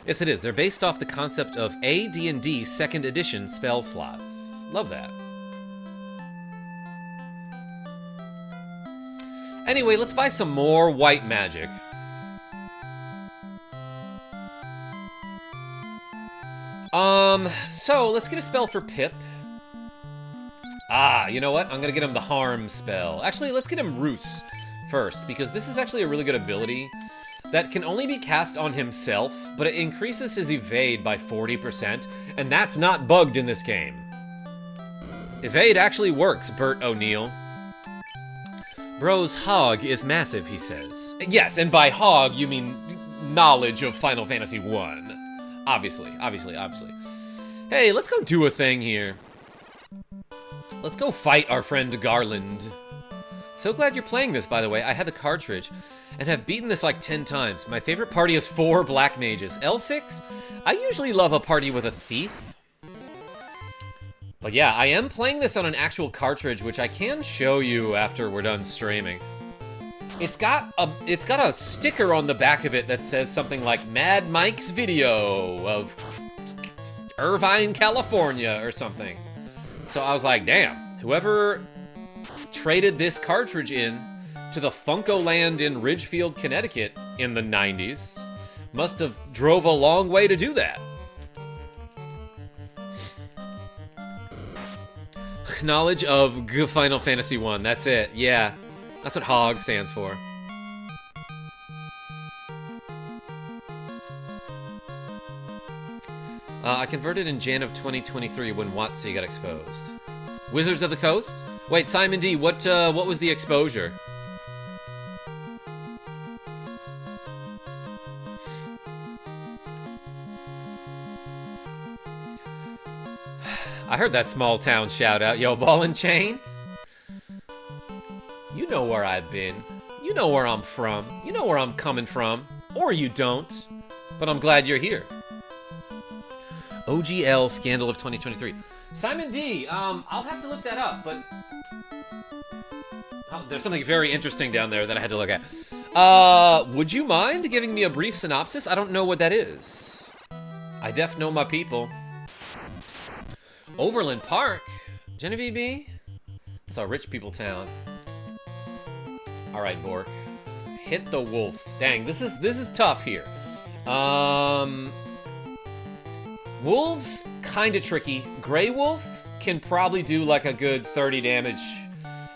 Yes, it is. They're based off the concept of AD&D 2nd edition spell slots. Love that. Anyway, let's buy some more white magic. So let's get a spell for Pip. Ah, you know what? I'm gonna get him the harm spell. Actually, let's get him Roos first, because this is actually a really good ability that can only be cast on himself, but it increases his evade by 40%, and that's not bugged in this game. Evade actually works, Bert O'Neill. Bro's hog is massive, he says. Yes, and by hog, you mean knowledge of Final Fantasy 1. Obviously. Hey, let's go do a thing here. Let's go fight our friend Garland. So glad you're playing this, by the way. I had the cartridge and have beaten this like 10 times. My favorite party is 4 black mages. L6? I usually love a party with a thief. But yeah, I am playing this on an actual cartridge, which I can show you after we're done streaming. It's got a sticker on the back of it that says something like Mad Mike's video of Irvine, California, or something. So I was like, damn, whoever traded this cartridge in to the Funcoland in Ridgefield, Connecticut in the 90s must have drove a long way to do that. Knowledge of Final Fantasy 1, that's it, yeah. That's what HOG stands for. I converted in Jan of 2023 when WotC got exposed. Wizards of the Coast? Wait, Simon D, what was the exposure? I heard that small town shout out. Yo, ball and chain? You know where I've been. You know where I'm from. You know where I'm coming from. Or you don't. But I'm glad you're here. OGL Scandal of 2023. Simon D, I'll have to look that up, but... Oh, there's something very interesting down there that I had to look at. Would you mind giving me a brief synopsis? I don't know what that is. I def know my people. Overland Park? Genevieve B? It's a rich people town. All right, Bork. Hit the wolf. Dang, this is tough here. Wolves, kind of tricky. Gray wolf can probably do like a good 30 damage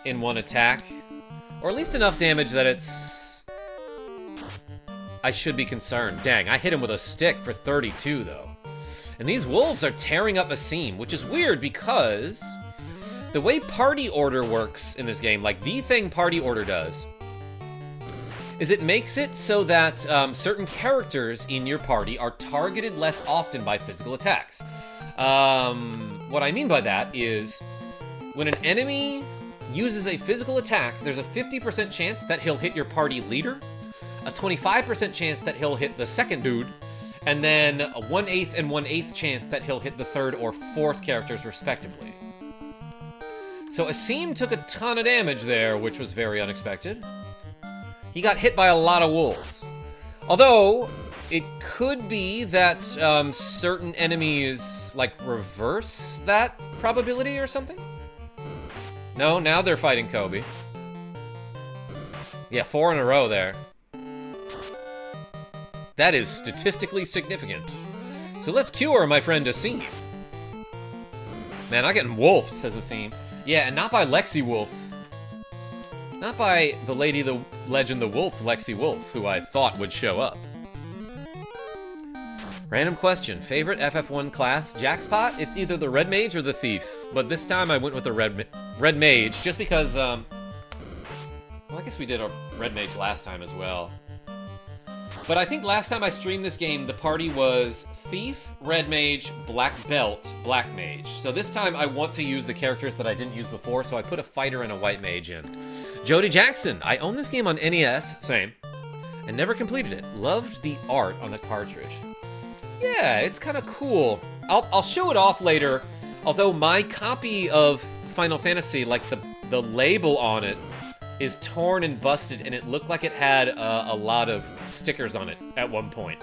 in one attack. Or at least enough damage that it's... I should be concerned. Dang, I hit him with a stick for 32, though. And these wolves are tearing up a seam, which is weird because the way party order works in this game, like the thing party order does, is it makes it so that certain characters in your party are targeted less often by physical attacks. What I mean by that is when an enemy uses a physical attack, there's a 50% chance that he'll hit your party leader, a 25% chance that he'll hit the second dude, and then a 1/8 and 1/8 chance that he'll hit the third or fourth characters respectively. So Asim took a ton of damage there, which was very unexpected. He got hit by a lot of wolves. Although, it could be that certain enemies, like, reverse that probability or something? No, now they're fighting Kobe. Yeah, 4 in a row there. That is statistically significant. So let's cure my friend Asim. Man, I'm getting wolfed, says Asim. Yeah, and not by Lexi Wolf. Not by the lady, the legend, the wolf, Lexi Wolf, who I thought would show up. Random question. Favorite FF1 class? Jackspot? It's either the Red Mage or the Thief. But this time I went with the Red Mage, just because, well, I guess we did a Red Mage last time as well. But I think last time I streamed this game, the party was Thief, Red Mage, Black Belt, Black Mage. So this time I want to use the characters that I didn't use before, so I put a Fighter and a White Mage in. Jody Jackson. I own this game on NES, same, and never completed it. Loved the art on the cartridge. Yeah, it's kind of cool. I'll show it off later, although my copy of Final Fantasy, like the label on it, is torn and busted, and it looked like it had a lot of stickers on it at one point.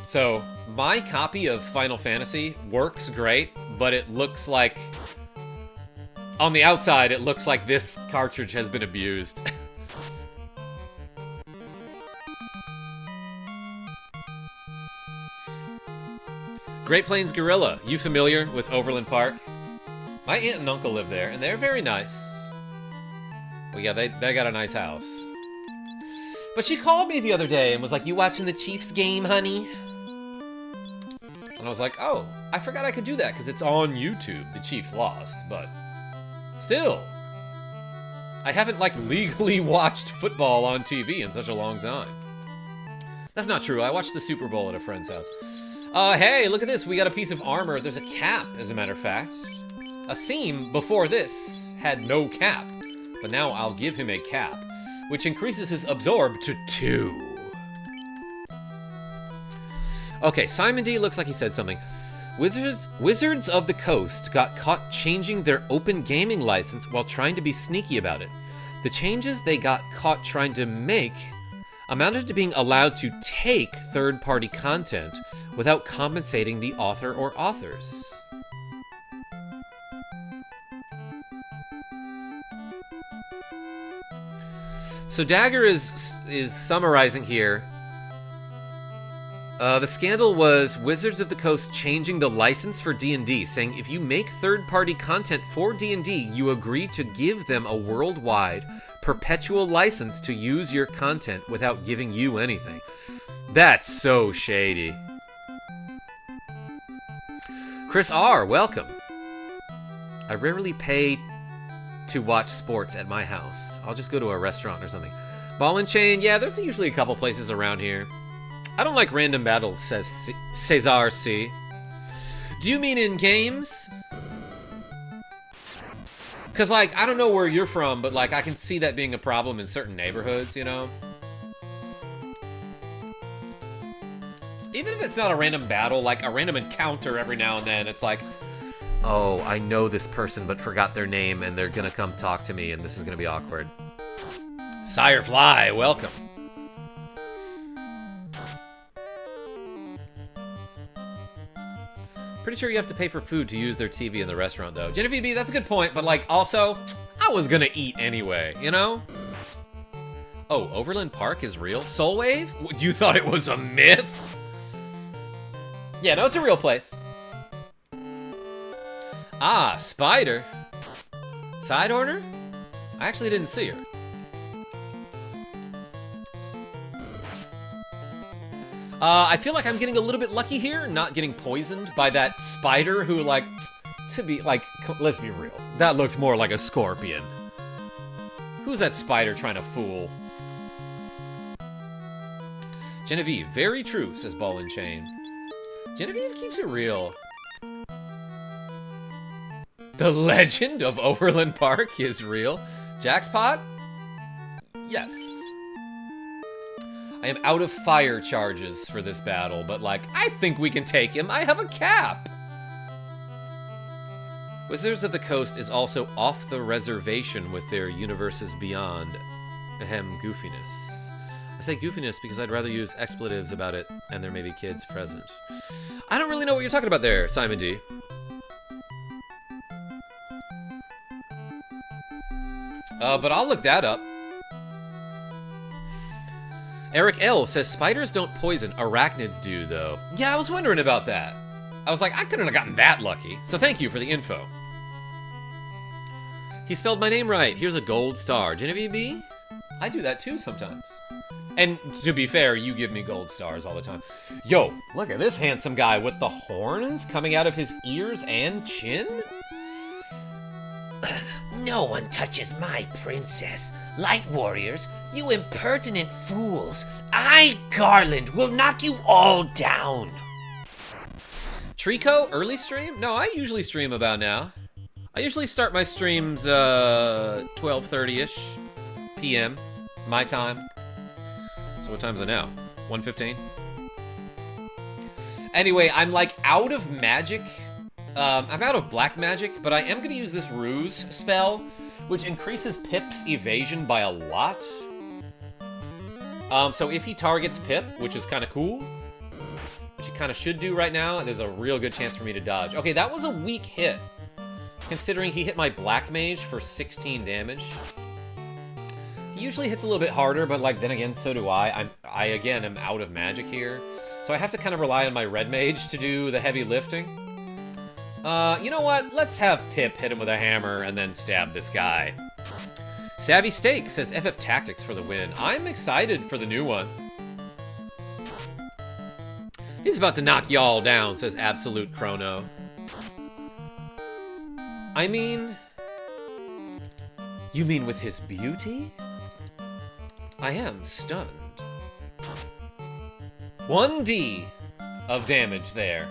So, my copy of Final Fantasy works great, but it looks like... On the outside, it looks like this cartridge has been abused. Great Plains Gorilla. You familiar with Overland Park? My aunt and uncle live there, and they're very nice. Well, yeah, they got a nice house. But she called me the other day and was like, "You watching the Chiefs game, honey?" And I was like, "Oh, I forgot I could do that because it's on YouTube. The Chiefs lost, but still, I haven't, like, legally watched football on TV in such a long time." That's not true. I watched the Super Bowl at a friend's house. Hey, look at this. We got a piece of armor. There's a cap, as a matter of fact. Asim, before this, had no cap, but now I'll give him a cap, which increases his absorb to 2. Okay, Simon D looks like he said something. Wizards of the Coast got caught changing their open gaming license while trying to be sneaky about it. The changes they got caught trying to make amounted to being allowed to take third-party content without compensating the author or authors. So Dagger is summarizing here. The scandal was Wizards of the Coast changing the license for D&D, saying if you make third-party content for D&D, you agree to give them a worldwide, perpetual license to use your content without giving you anything. That's so shady. Chris R., welcome. I rarely pay to watch sports at my house. I'll just go to a restaurant or something. Ball and Chain, yeah, there's usually a couple places around here. I don't like random battles, says Cesar C. Do you mean in games? Because, like, I don't know where you're from, but, like, I can see that being a problem in certain neighborhoods, you know? Even if it's not a random battle, like a random encounter every now and then, it's like, oh, I know this person but forgot their name and they're gonna come talk to me and this is gonna be awkward. Sire Fly, welcome. Pretty sure you have to pay for food to use their TV in the restaurant, though. Genevieve B, that's a good point, but, like, also, I I was gonna eat anyway, you know? Oh, Overland Park is real? Soul Wave? You thought it was a myth? Yeah, no, it's a real place. Ah, Spider. Side order? I actually didn't see her. I feel like I'm getting a little bit lucky here, not getting poisoned by that spider who, like, to be, like, let's be real. That looked more like a scorpion. Who's that spider trying to fool? Genevieve, very true, says Ball and Chain. Genevieve keeps it real. The legend of Overland Park is real. Jackspot? Yes. I am out of fire charges for this battle, but like, I think we can take him. I have a cap. Wizards of the Coast is also off the reservation with their universes beyond. Ahem, goofiness. I say goofiness because I'd rather use expletives about it, and there may be kids present. I don't really know what you're talking about there, Simon D. But I'll look that up. Eric L. says spiders don't poison, arachnids do, though. Yeah, I was wondering about that. I was like, I couldn't have gotten that lucky. So thank you for the info. He spelled my name right. Here's a gold star. Genevieve B? I do that too sometimes. And to be fair, you give me gold stars all the time. Yo, look at this handsome guy with the horns coming out of his ears and chin. No one touches my princess. Light warriors, you impertinent fools. I, Garland, will knock you all down. Trico, early stream? No, I usually stream about now. I usually start my streams 12:30-ish p.m. my time. So what time is it now? 1:15? Anyway, I'm like out of magic. I'm out of black magic, but I am going to use this ruse spell, which increases Pip's evasion by a lot. So if he targets Pip, which is kind of cool, which he kind of should do right now, there's a real good chance for me to dodge. Okay, that was a weak hit, considering he hit my black mage for 16 damage. He usually hits a little bit harder, but like then again, so do I. I again am out of magic here, so I have to kind of rely on my red mage to do the heavy lifting. You know what? Let's have Pip hit him with a hammer and then stab this guy. Savvy Steak says FF Tactics for the win. I'm excited for the new one. He's about to knock y'all down, says Absolute Chrono. I mean... You mean with his beauty? I am stunned. 1D of damage there.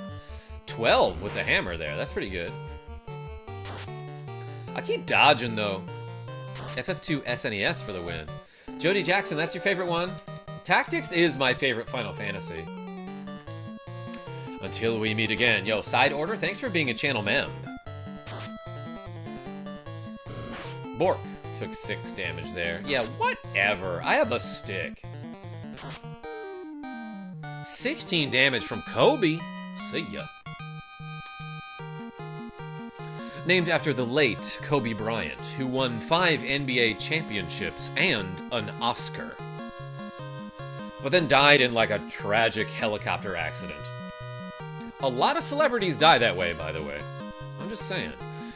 12 with the hammer there. That's pretty good. I keep dodging, though. FF2 SNES for the win. Jody Jackson, that's your favorite one? Tactics is my favorite Final Fantasy. Until we meet again. Yo, Side Order, thanks for being a channel memb. Bork took 6 damage there. Yeah, whatever. I have a stick. 16 damage from Kobe. See ya. Named after the late Kobe Bryant, who won 5 NBA championships and an Oscar. But then died in like a tragic helicopter accident. A lot of celebrities die that way, by the way. I'm just saying.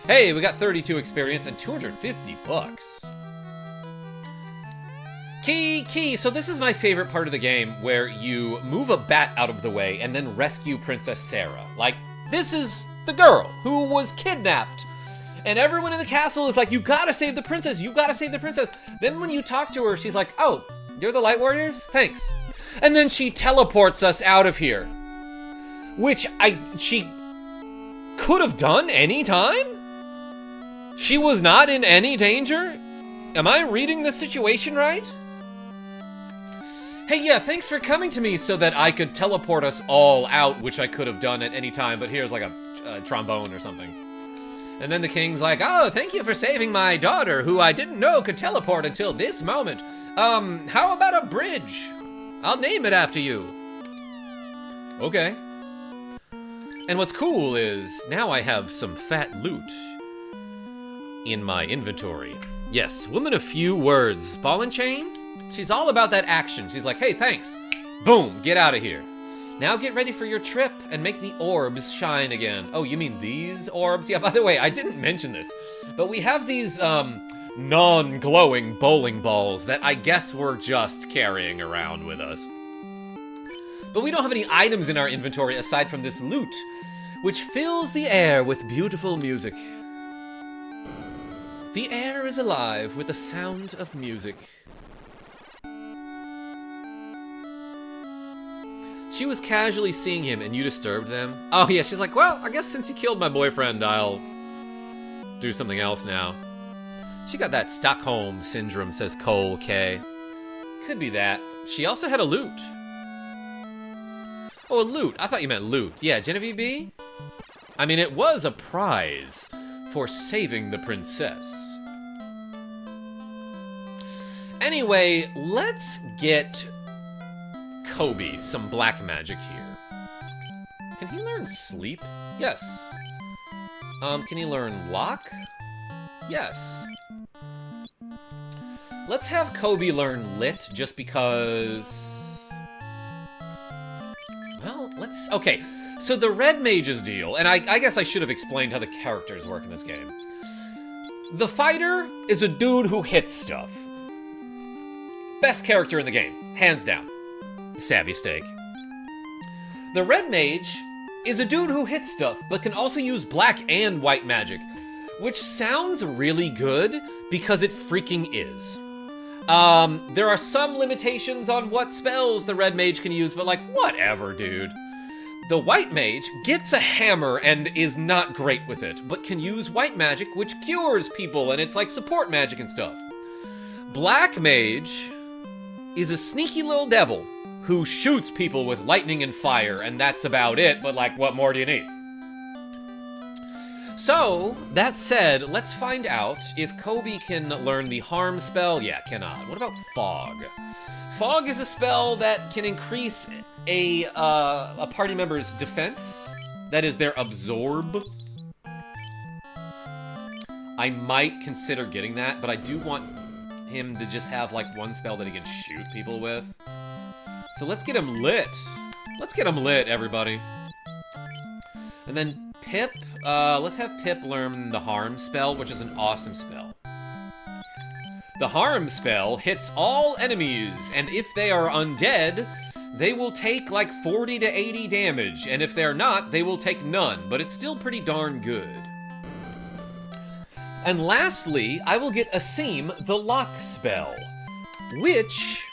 Hey, we got 32 experience and 250 bucks. Key. So this is my favorite part of the game, where you move a bat out of the way and then rescue Princess Sarah. Like, this is the girl who was kidnapped. And everyone in the castle is like, you gotta save the princess, you gotta save the princess. Then when you talk to her, she's like, oh, you're the Light Warriors? Thanks. And then she teleports us out of here. Which she could have done any time? She was not in any danger? Am I reading the situation right? Hey, yeah, thanks for coming to me so that I could teleport us all out, which I could have done at any time, but here's like a trombone or something. And then the king's like, oh, thank you for saving my daughter, who I didn't know could teleport until this moment. How about a bridge? I'll name it after you. Okay. And what's cool is, now I have some fat loot in my inventory. Yes, woman of few words. Ball and chain? She's all about that action. She's like, hey, thanks. Boom, get out of here. Now get ready for your trip and make the orbs shine again. Oh, you mean these orbs? Yeah, by the way, I didn't mention this, but we have these, non-glowing bowling balls that I guess we're just carrying around with us. But we don't have any items in our inventory aside from this loot, which fills the air with beautiful music. The air is alive with the sound of music. She was casually seeing him and you disturbed them. Oh yeah, she's like, well, I guess since you killed my boyfriend, I'll do something else now. She got that Stockholm syndrome, says Cole K. Could be that. She also had a loot. Oh, a loot. I thought you meant loot. Yeah, Genevieve B? I mean, it was a prize for saving the princess. Anyway, let's get Kobe some black magic here. Can he learn sleep? Yes. Can he learn lock? Yes. Let's have Kobe learn lit just because... Well, let's... Okay, so the red mage's deal, and I guess I should have explained how the characters work in this game. The fighter is a dude who hits stuff. Best character in the game, hands down. Savvy Steak. The red mage is a dude who hits stuff, but can also use black and white magic, which sounds really good because it freaking is. There are some limitations on what spells the red mage can use, but like, whatever, dude. The white mage gets a hammer and is not great with it, but can use white magic, which cures people, and it's like support magic and stuff. Black mage is a sneaky little devil who shoots people with lightning and fire, and that's about it, but like, what more do you need? So, that said, let's find out if Kobe can learn the harm spell. Yeah, cannot. What about fog? Fog is a spell that can increase a party member's defense. That is their absorb. I might consider getting that, but I do want him to just have like one spell that he can shoot people with. So let's get him lit. Let's get him lit, everybody. And then Pip, let's have Pip learn the harm spell, which is an awesome spell. The harm spell hits all enemies, and if they are undead, they will take like 40 to 80 damage, and if they're not, they will take none, but it's still pretty darn good. And lastly, I will get Asim the lock spell, which,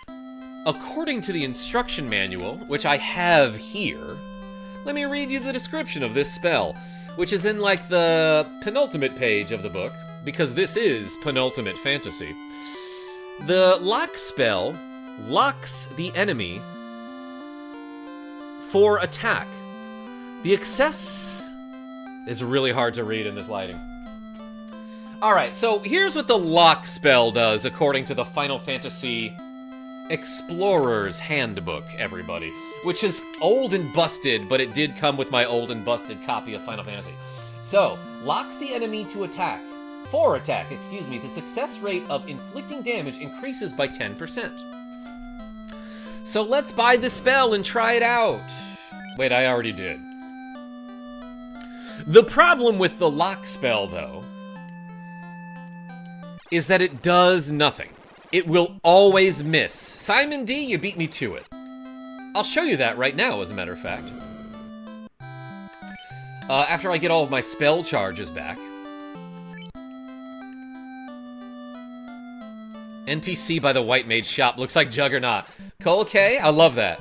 according to the instruction manual, which I have here, let me read you the description of this spell, which is in like the penultimate page of the book, because this is penultimate fantasy. The lock spell locks the enemy for attack. The excess is really hard to read in this lighting. Alright, so here's what the lock spell does according to the Final Fantasy Explorer's Handbook, everybody. Which is old and busted, but it did come with my old and busted copy of Final Fantasy. So, locks the enemy to attack. For attack, excuse me, the success rate of inflicting damage increases by 10%. So let's buy the spell and try it out. Wait, I already did. The problem with the lock spell, though, is that it does nothing. It will always miss. Simon D, you beat me to it. I'll show you that right now, as a matter of fact. After I get all of my spell charges back. NPC by the White Mage shop looks like Juggernaut. Cole K, I love that.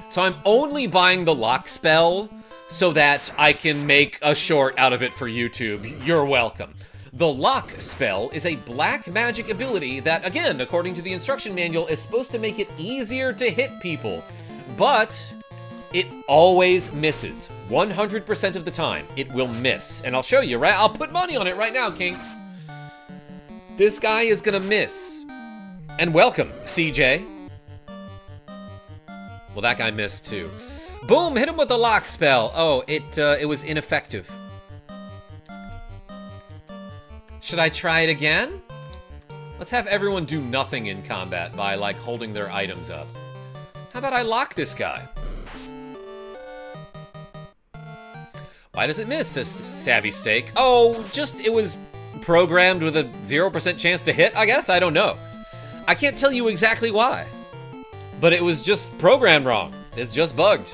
So I'm only buying the lock spell so that I can make a short out of it for YouTube. You're welcome. The lock spell is a black magic ability that, again, according to the instruction manual, is supposed to make it easier to hit people. But it always misses. 100% of the time, it will miss. And I'll show you, right? I'll put money on it right now, King. This guy is gonna miss. And welcome, CJ. Well, that guy missed too. Boom, hit him with the lock spell. Oh, it was ineffective. Should I try it again? Let's have everyone do nothing in combat by, like, holding their items up. How about I lock this guy? Why does it miss, says Savvy Steak? Oh, just, it was programmed with a 0% chance to hit, I guess? I don't know. I can't tell you exactly why. But it was just programmed wrong. It's just bugged.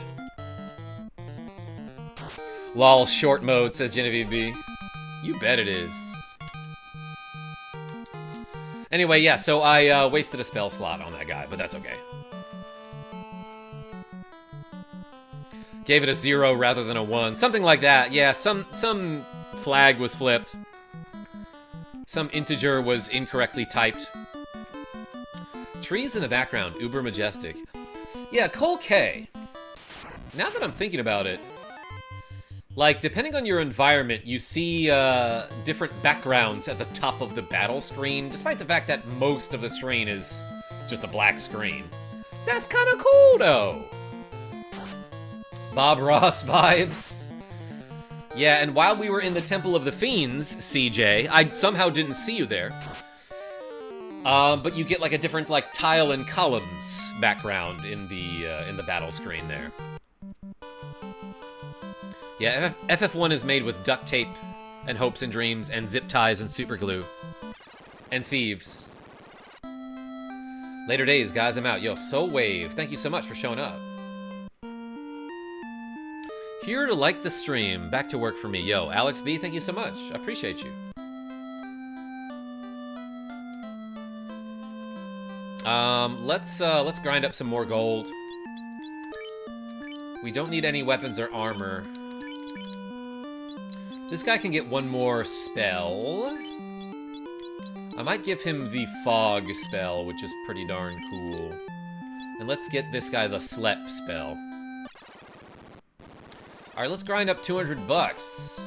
Lol, short mode, says Genevieve B. You bet it is. Anyway, yeah, so I wasted a spell slot on that guy, but that's okay. Gave it a 0 rather than a 1. Something like that. Yeah, some flag was flipped. Some integer was incorrectly typed. Trees in the background, uber majestic. Yeah, Cole K. Now that I'm thinking about it, like, depending on your environment, you see different backgrounds at the top of the battle screen, despite the fact that most of the screen is just a black screen. That's kind of cool, though. Bob Ross vibes. Yeah, and while we were in the Temple of the Fiends, CJ, I somehow didn't see you there. But you get like a different like tile and columns background in the battle screen there. Yeah, FF1 is made with duct tape and hopes and dreams and zip ties and super glue and thieves. Later days, guys. I'm out. Yo, Soul Wave, thank you so much for showing up. Here to like the stream. Back to work for me. Yo, Alex B, thank you so much. I appreciate you. Let's grind up some more gold. We don't need any weapons or armor. This guy can get one more spell. I might give him the fog spell, which is pretty darn cool. And let's get this guy the slep spell. Alright, let's grind up 200 bucks.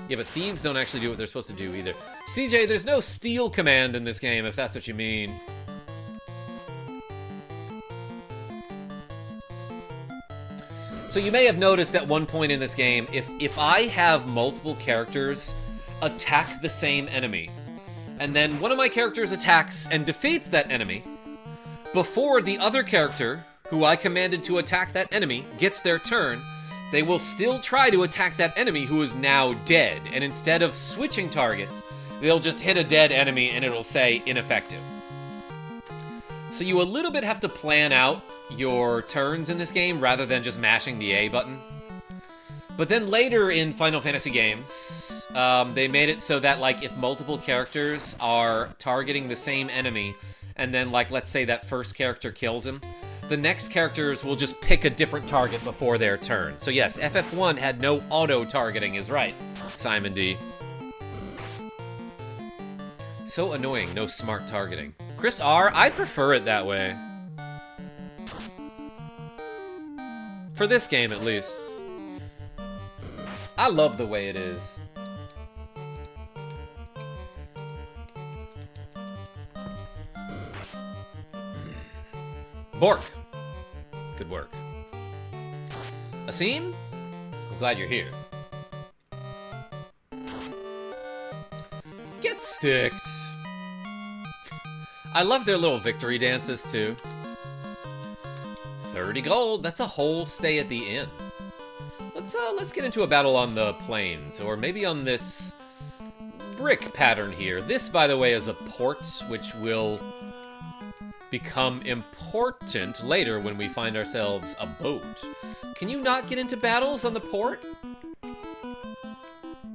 Yeah, but thieves don't actually do what they're supposed to do either. CJ, there's no steal command in this game, if that's what you mean. So you may have noticed at one point in this game, if I have multiple characters attack the same enemy, and then one of my characters attacks and defeats that enemy, before the other character, who I commanded to attack that enemy, gets their turn, they will still try to attack that enemy who is now dead, and instead of switching targets, they'll just hit a dead enemy and it'll say ineffective. So you a little bit have to plan out your turns in this game rather than just mashing the A button. But then later in Final Fantasy games, they made it so that, like, if multiple characters are targeting the same enemy, and then, like, let's say that first character kills him, the next characters will just pick a different target before their turn. So yes, FF1 had no auto-targeting is right, Simon D. So annoying, no smart targeting. Chris R, I prefer it that way. For this game, at least. I love the way it is. Bork. Good work. Asim? I'm glad you're here. Get sticked. I love their little victory dances, too. 30 gold, that's a whole stay at the inn. Let's get into a battle on the plains, or maybe on this brick pattern here. This, by the way, is a port, which will become important later when we find ourselves a boat. Can you not get into battles on the port?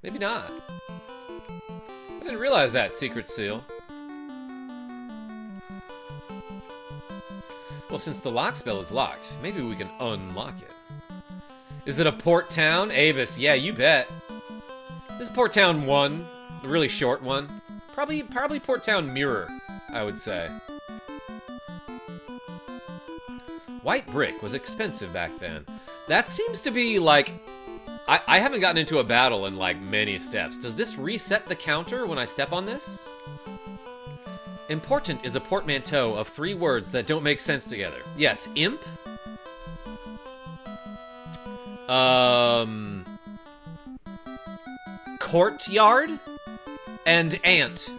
Maybe not. I didn't realize that, Secret Seal. Well, since the lock spell is locked, maybe we can unlock it. Is it a port town? Avis, yeah, you bet. This is Port Town 1, the really short one. Probably Port Town Mirror, I would say. White brick was expensive back then. That seems to be, like... I haven't gotten into a battle in, like, many steps. Does this reset the counter when I step on this? Important is a portmanteau of 3 words that don't make sense together. Yes, imp. courtyard, and ant.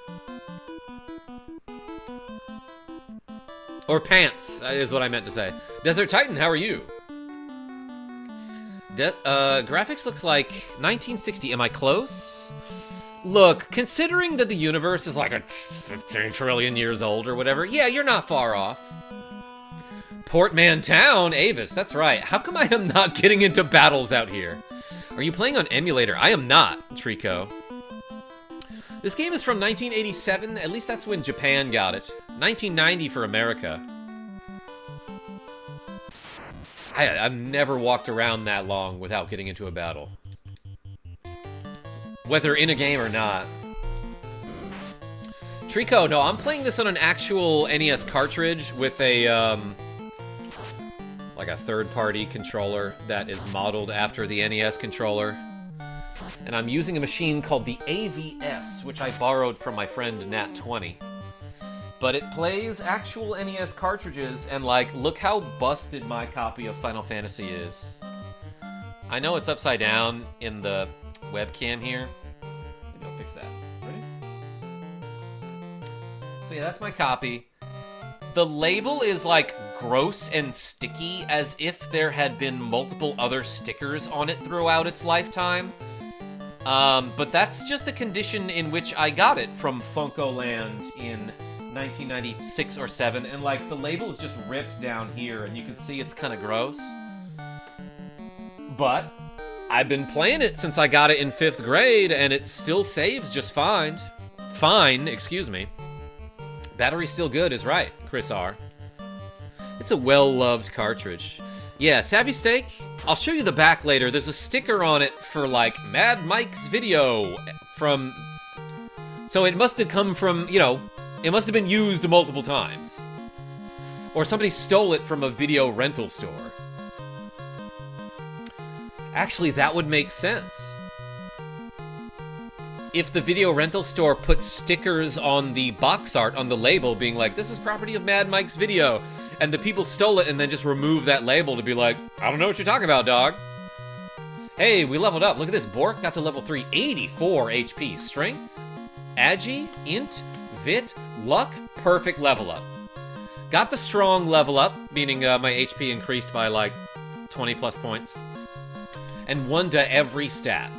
Or pants, is what I meant to say. Desert Titan, how are you? Graphics looks like 1960. Am I close? Look, considering that the universe is like a 15 trillion years old or whatever, yeah, you're not far off. Portman Town, Avis, that's right. How come I am not getting into battles out here? Are you playing on emulator? I am not, Trico. This game is from 1987, at least that's when Japan got it. 1990 for America. I've never walked around that long without getting into a battle. Whether in a game or not. Trico, no, I'm playing this on an actual NES cartridge with a, like a third-party controller that is modeled after the NES controller. And I'm using a machine called the AVS, which I borrowed from my friend Nat20. But it plays actual NES cartridges, and like, look how busted my copy of Final Fantasy is. I know it's upside down in the webcam here. Maybe I'll fix that. Ready? So yeah, that's my copy. The label is like gross and sticky, as if there had been multiple other stickers on it throughout its lifetime. But that's just the condition in which I got it from Funcoland in 1996 or 7, and like the label is just ripped down here, and you can see it's kind of gross. But I've been playing it since I got it in 5th grade, and it still saves just fine. Fine, excuse me. Battery's still good is right, Chris R. It's a well-loved cartridge. Yeah, Savvy Steak, I'll show you the back later. There's a sticker on it for, like, Mad Mike's video from... So it must have come from, you know, it must have been used multiple times. Or somebody stole it from a video rental store. Actually, that would make sense. If the video rental store put stickers on the box art on the label being like, this is property of Mad Mike's video, and the people stole it and then just removed that label to be like, I don't know what you're talking about, dog. Hey, we leveled up. Look at this. Bork got to level 3, 84 HP. Strength, Agi, Int, Vit, Luck, perfect level up. Got the strong level up, meaning my HP increased by like 20 plus points. And 1 to every stat.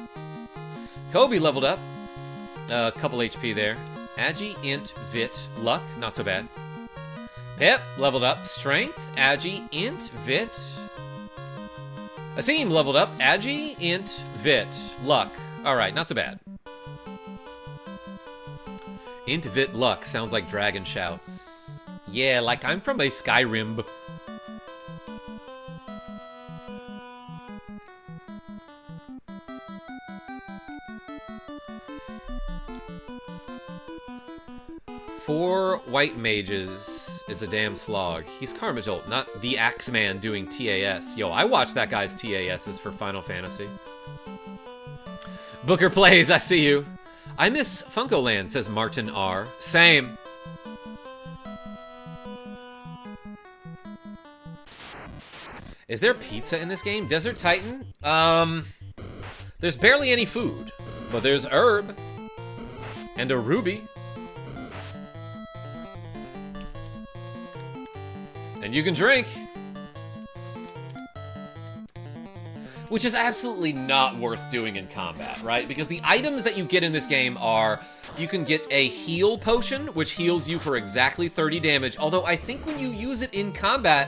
Kobe leveled up. A couple HP there. Agi, Int, Vit, Luck, not so bad. Pip leveled up. Strength, Agi, Int, Vit. Asim leveled up. Agi, Int, Vit, Luck. Alright, not so bad. Int, Vit, Luck sounds like dragon shouts. Yeah, like I'm from a Skyrim. Four white mages is a damn slog. He's KarmaJolt, not the Axeman doing TAS. Yo, I watched that guy's TASs for Final Fantasy. Booker plays, I see you. I miss Funcoland, says Martin R. Same. Is there pizza in this game? Desert Titan? There's barely any food, but there's herb and a ruby. And you can drink. Which is absolutely not worth doing in combat, right? Because the items that you get in this game are, you can get a heal potion, which heals you for exactly 30 damage, although I think when you use it in combat,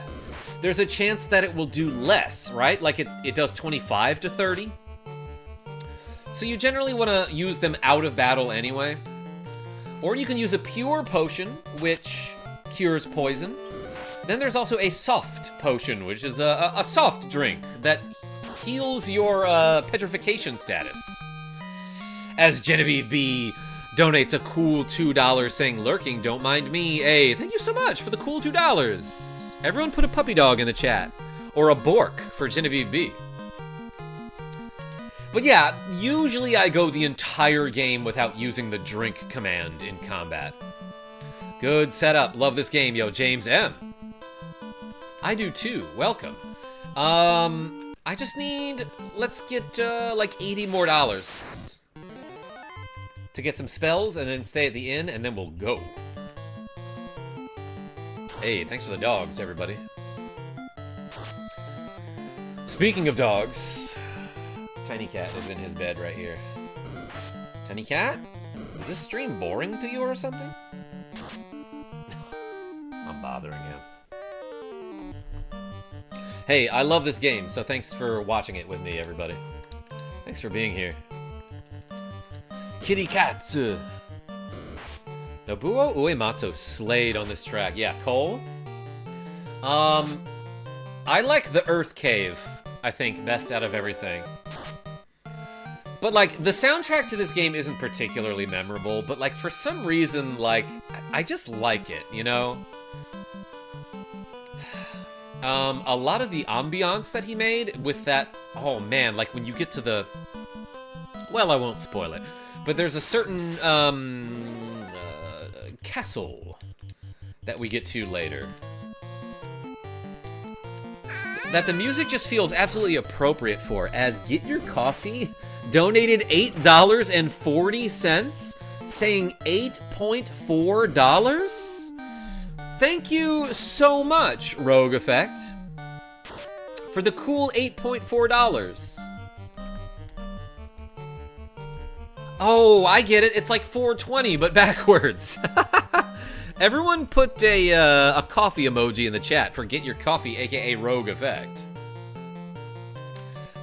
there's a chance that it will do less, right? Like it does 25 to 30. So you generally want to use them out of battle anyway. Or you can use a pure potion, which cures poison. Then there's also a soft potion, which is a soft drink that heals your petrification status. As Genevieve B donates a cool $2 saying, lurking, don't mind me. Hey, thank you so much for the cool $2. Everyone put a puppy dog in the chat. Or a Bork for Genevieve B. But yeah, usually I go the entire game without using the drink command in combat. Good setup. Love this game, yo. James M. I do too. Welcome. I just need, let's get like $80 more. to get some spells and then stay at the inn, and then we'll go. Hey, thanks for the dogs, everybody. Speaking of dogs, Tiny Cat is in his bed right here. Tiny Cat? Is this stream boring to you or something? I'm bothering him. Hey, I love this game, so thanks for watching it with me, everybody. Thanks for being here. Kitty Cats! Nobuo Uematsu slayed on this track. Yeah, Cole? I like the Earth Cave, I think, best out of everything. But, like, the soundtrack to this game isn't particularly memorable, but, like, for some reason, like, I just like it, you know? A lot of the ambiance that he made with that, oh man, like, when you get to the, well, I won't spoil it, but there's a certain, castle that we get to later that the music just feels absolutely appropriate for, as Get Your Coffee donated $8.40, saying $8.4? Thank you so much, Rogue Effect, for the cool $8.4. Oh, I get it. It's like $4.20, but backwards. Everyone put a coffee emoji in the chat for Get Your Coffee, aka Rogue Effect.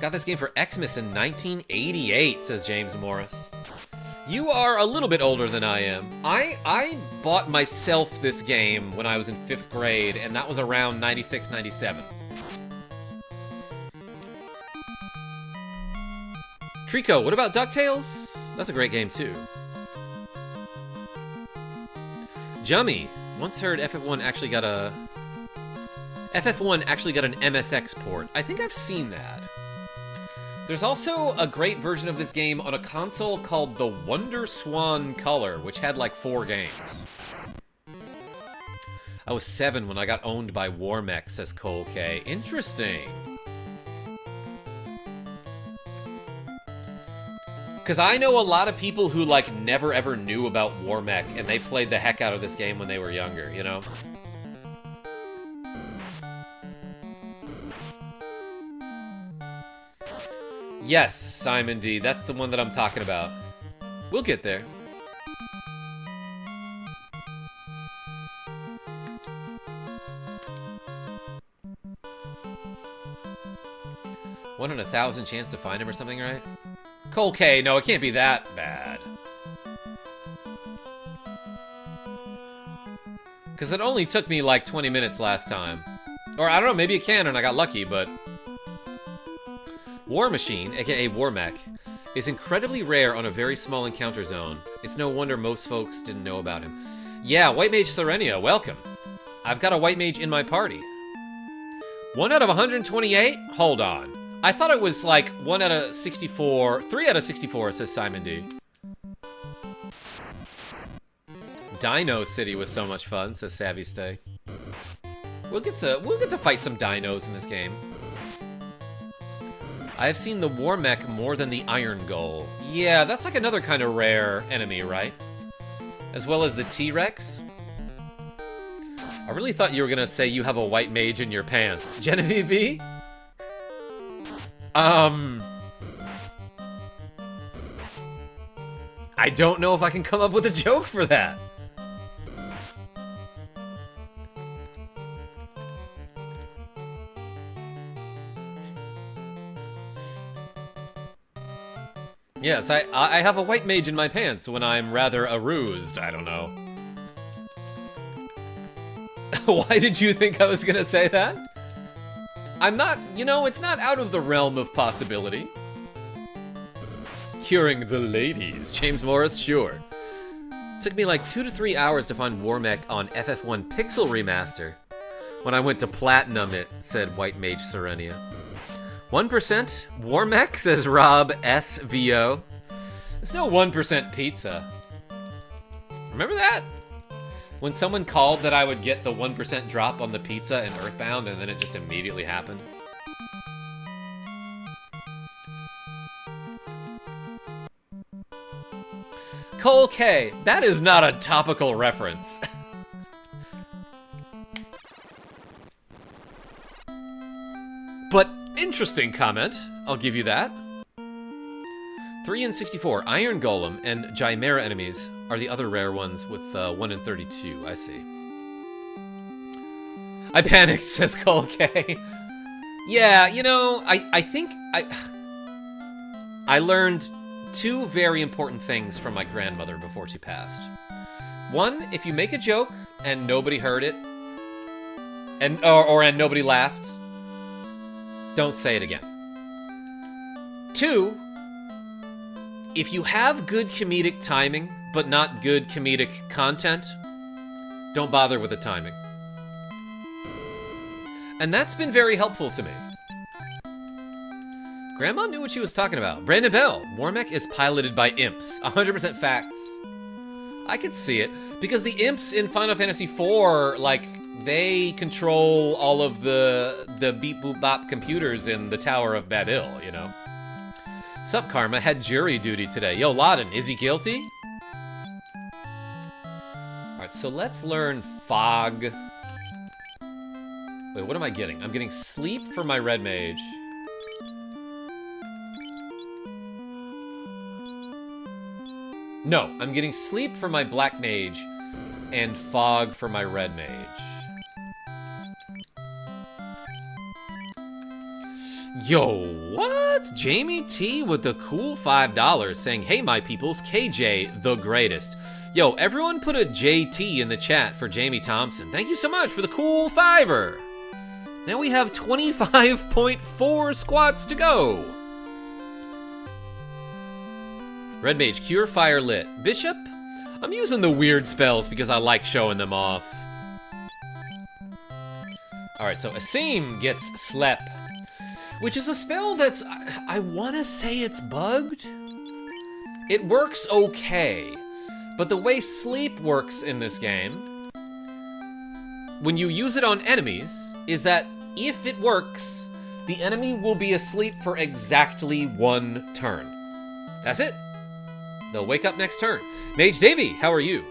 Got this game for Xmas in 1988, says James Morris. You are a little bit older than I am. I bought myself this game when I was in 5th grade, and that was around 96, 97. Trico, what about DuckTales? That's a great game, too. Jummy, once heard FF1 actually got an MSX port. I think I've seen that. There's also a great version of this game on a console called the Wonder Swan Color, which had like 4 games. I was 7 when I got owned by Warmech, says Cole K. Interesting. Because I know a lot of people who, like, never ever knew about Warmech, and they played the heck out of this game when they were younger, you know? Yes, Simon D. That's the one that I'm talking about. We'll get there. One in 1,000 chance to find him or something, right? Cole K, no, it can't be that bad. Because it only took me like 20 minutes last time. Or I don't know, maybe it can and I got lucky, but... War Machine, aka Warmech, is incredibly rare on a very small encounter zone. It's no wonder most folks didn't know about him. Yeah, White Mage Serenia, welcome. I've got a White Mage in my party. 1 out of 128? Hold on. I thought it was like 1 out of 64, 3 out of 64, says Simon D. Dino City was so much fun, says Savvy Stay. We'll get to fight some dinos in this game. I have seen the Warmech more than the Iron Gull. Yeah, that's like another kind of rare enemy, right? As well as the T-Rex. I really thought you were gonna say you have a White Mage in your pants. Genevieve B? I don't know if I can come up with a joke for that. Yes, I have a White Mage in my pants when I'm rather aroused, I don't know. Why did you think I was gonna say that? I'm not, you know, it's not out of the realm of possibility. Curing the ladies. James Morris, sure. Took me like 2 to 3 hours to find Warmech on FF1 Pixel Remaster. When I went to Platinum it, said White Mage Serenia. 1% Warmech, says Rob SVO. It's no 1% pizza. Remember that? When someone called that I would get the 1% drop on the pizza in Earthbound, and then it just immediately happened. Cole K, that is not a topical reference. But interesting comment. I'll give you that. 3 and 64, Iron Golem and Chimera enemies are the other rare ones with 1 and 32. I see. I panicked, says Cole K. Yeah, you know, I think I learned 2 very important things from my grandmother before she passed. One, if you make a joke and nobody heard it, and nobody laughed, don't say it again. 2, if you have good comedic timing, but not good comedic content, don't bother with the timing. And that's been very helpful to me. Grandma knew what she was talking about. Brandon Bell, Warmech is piloted by imps. 100% facts. I could see it. Because the imps in Final Fantasy IV, like, they control all of the beep boop bop computers in the Tower of Babel, you know? Sup, Karma? Had jury duty today. Yo, Laden, is he guilty? Alright, so let's learn Fog. Wait, what am I getting? I'm getting Sleep for my Red Mage. No, I'm getting Sleep for my Black Mage and Fog for my Red Mage. Yo, what? Jamie T with the cool $5 saying, hey, my peoples, KJ, the greatest. Yo, everyone put a JT in the chat for Jamie Thompson. Thank you so much for the cool $5. Now we have 25.4 squats to go. Red Mage, Cure Fire Lit. Bishop? I'm using the weird spells because I like showing them off. Alright, so Asim gets Slep, which is a spell that's, I want to say it's bugged. It works okay, but the way Sleep works in this game, when you use it on enemies, is that if it works, the enemy will be asleep for exactly 1 turn. That's it. They'll wake up next turn. Mage Davey, how are you?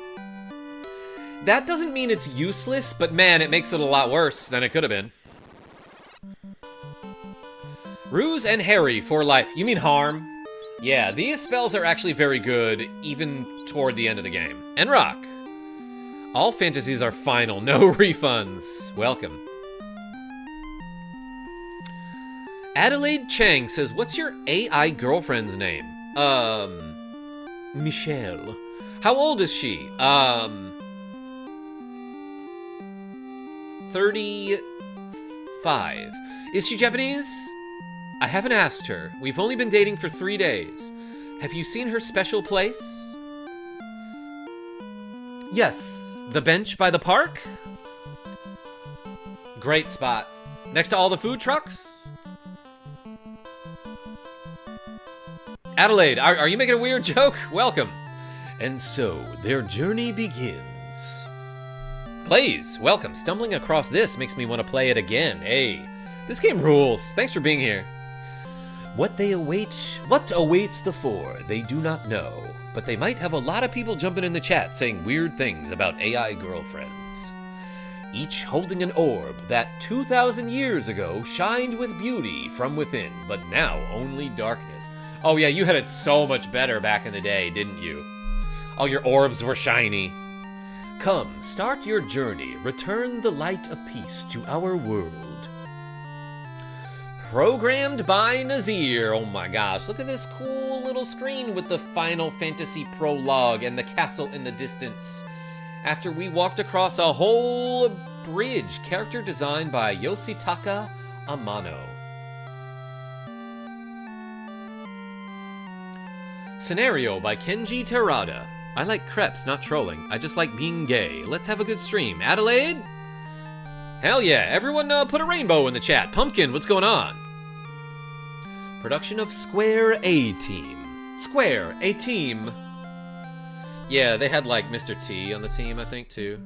That doesn't mean it's useless, but man, it makes it a lot worse than it could have been. Ruse and Harry for life. You mean harm? Yeah, these spells are actually very good, even toward the end of the game. And Rock. All fantasies are final, no refunds. Welcome. Adelaide Chang says, what's your AI girlfriend's name? Michelle. How old is she? 35. Is she Japanese? I haven't asked her. We've only been dating for 3 days. Have you seen her special place? Yes. The bench by the park? Great spot. Next to all the food trucks? Adelaide, are you making a weird joke? Welcome. And so, their journey begins. Blaze, welcome. Stumbling across this makes me want to play it again. Hey, this game rules. Thanks for being here. What awaits the 4, they do not know. But they might have a lot of people jumping in the chat saying weird things about AI girlfriends. Each holding an orb that 2,000 years ago shined with beauty from within, but now only darkness. Oh yeah, you had it so much better back in the day, didn't you? All your orbs were shiny. Come, start your journey. Return the light of peace to our world. Programmed by Nazir. Oh my gosh, look at this cool little screen with the Final Fantasy prologue and the castle in the distance. After we walked across a whole bridge, character designed by Yoshitaka Amano. Scenario by Kenji Terada. I like crepes, not trolling. I just like being gay. Let's have a good stream. Adelaide? Hell yeah, everyone put a rainbow in the chat. Pumpkin, what's going on? Production of Square A-Team. Square A-Team. Yeah, they had like Mr. T on the team, I think, too.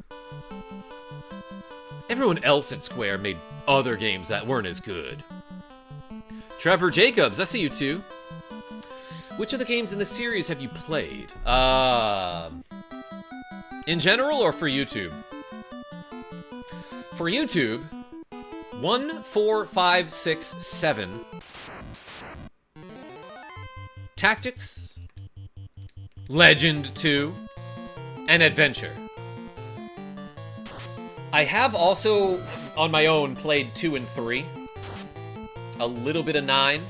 Everyone else at Square made other games that weren't as good. Trevor Jacobs, I see you too. Which of the games in the series have you played? In general or for YouTube? For YouTube, 1, 4, 5, 6, 7. Tactics, Legend 2, and Adventure. I have also, on my own, played 2 and 3. A little bit of 9.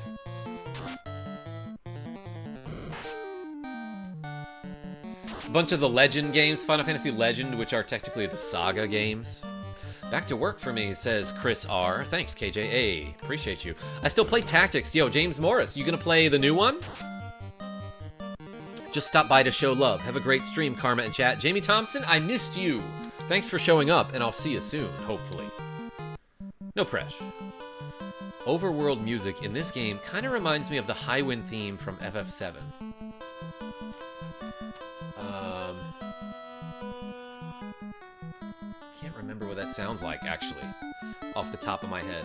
A bunch of the Legend games, Final Fantasy Legend, which are technically the Saga games. Back to work for me, says Chris R. Thanks, KJA. Appreciate you. I still play Tactics. Yo, James Morris, you gonna play the new one? Just stop by to show love. Have a great stream, Karma and chat. Jamie Thompson, I missed you. Thanks for showing up, and I'll see you soon, hopefully. No pressure. Overworld music in this game kind of reminds me of the Highwind theme from FF7. Can't remember what that sounds like, actually, off the top of my head.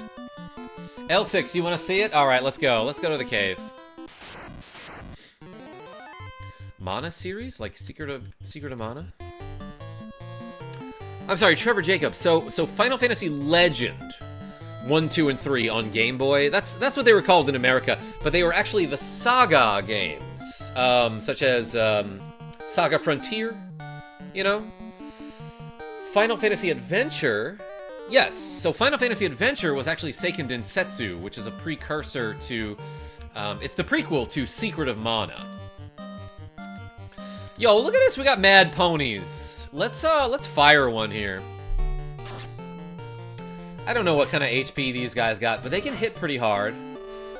L6, you want to see it? All right, let's go. Let's go to the cave. Mana series? Like Secret of Mana? I'm sorry, Trevor Jacobs. So Final Fantasy Legend 1, 2, and 3 on Game Boy. That's what they were called in America, but they were actually the Saga games, such as Saga Frontier, you know? Final Fantasy Adventure, yes. So Final Fantasy Adventure was actually Seiken Densetsu, which is a precursor to, it's the prequel to Secret of Mana. Yo, look at this, we got mad ponies. Let's fire one here. I don't know what kind of HP these guys got, but they can hit pretty hard.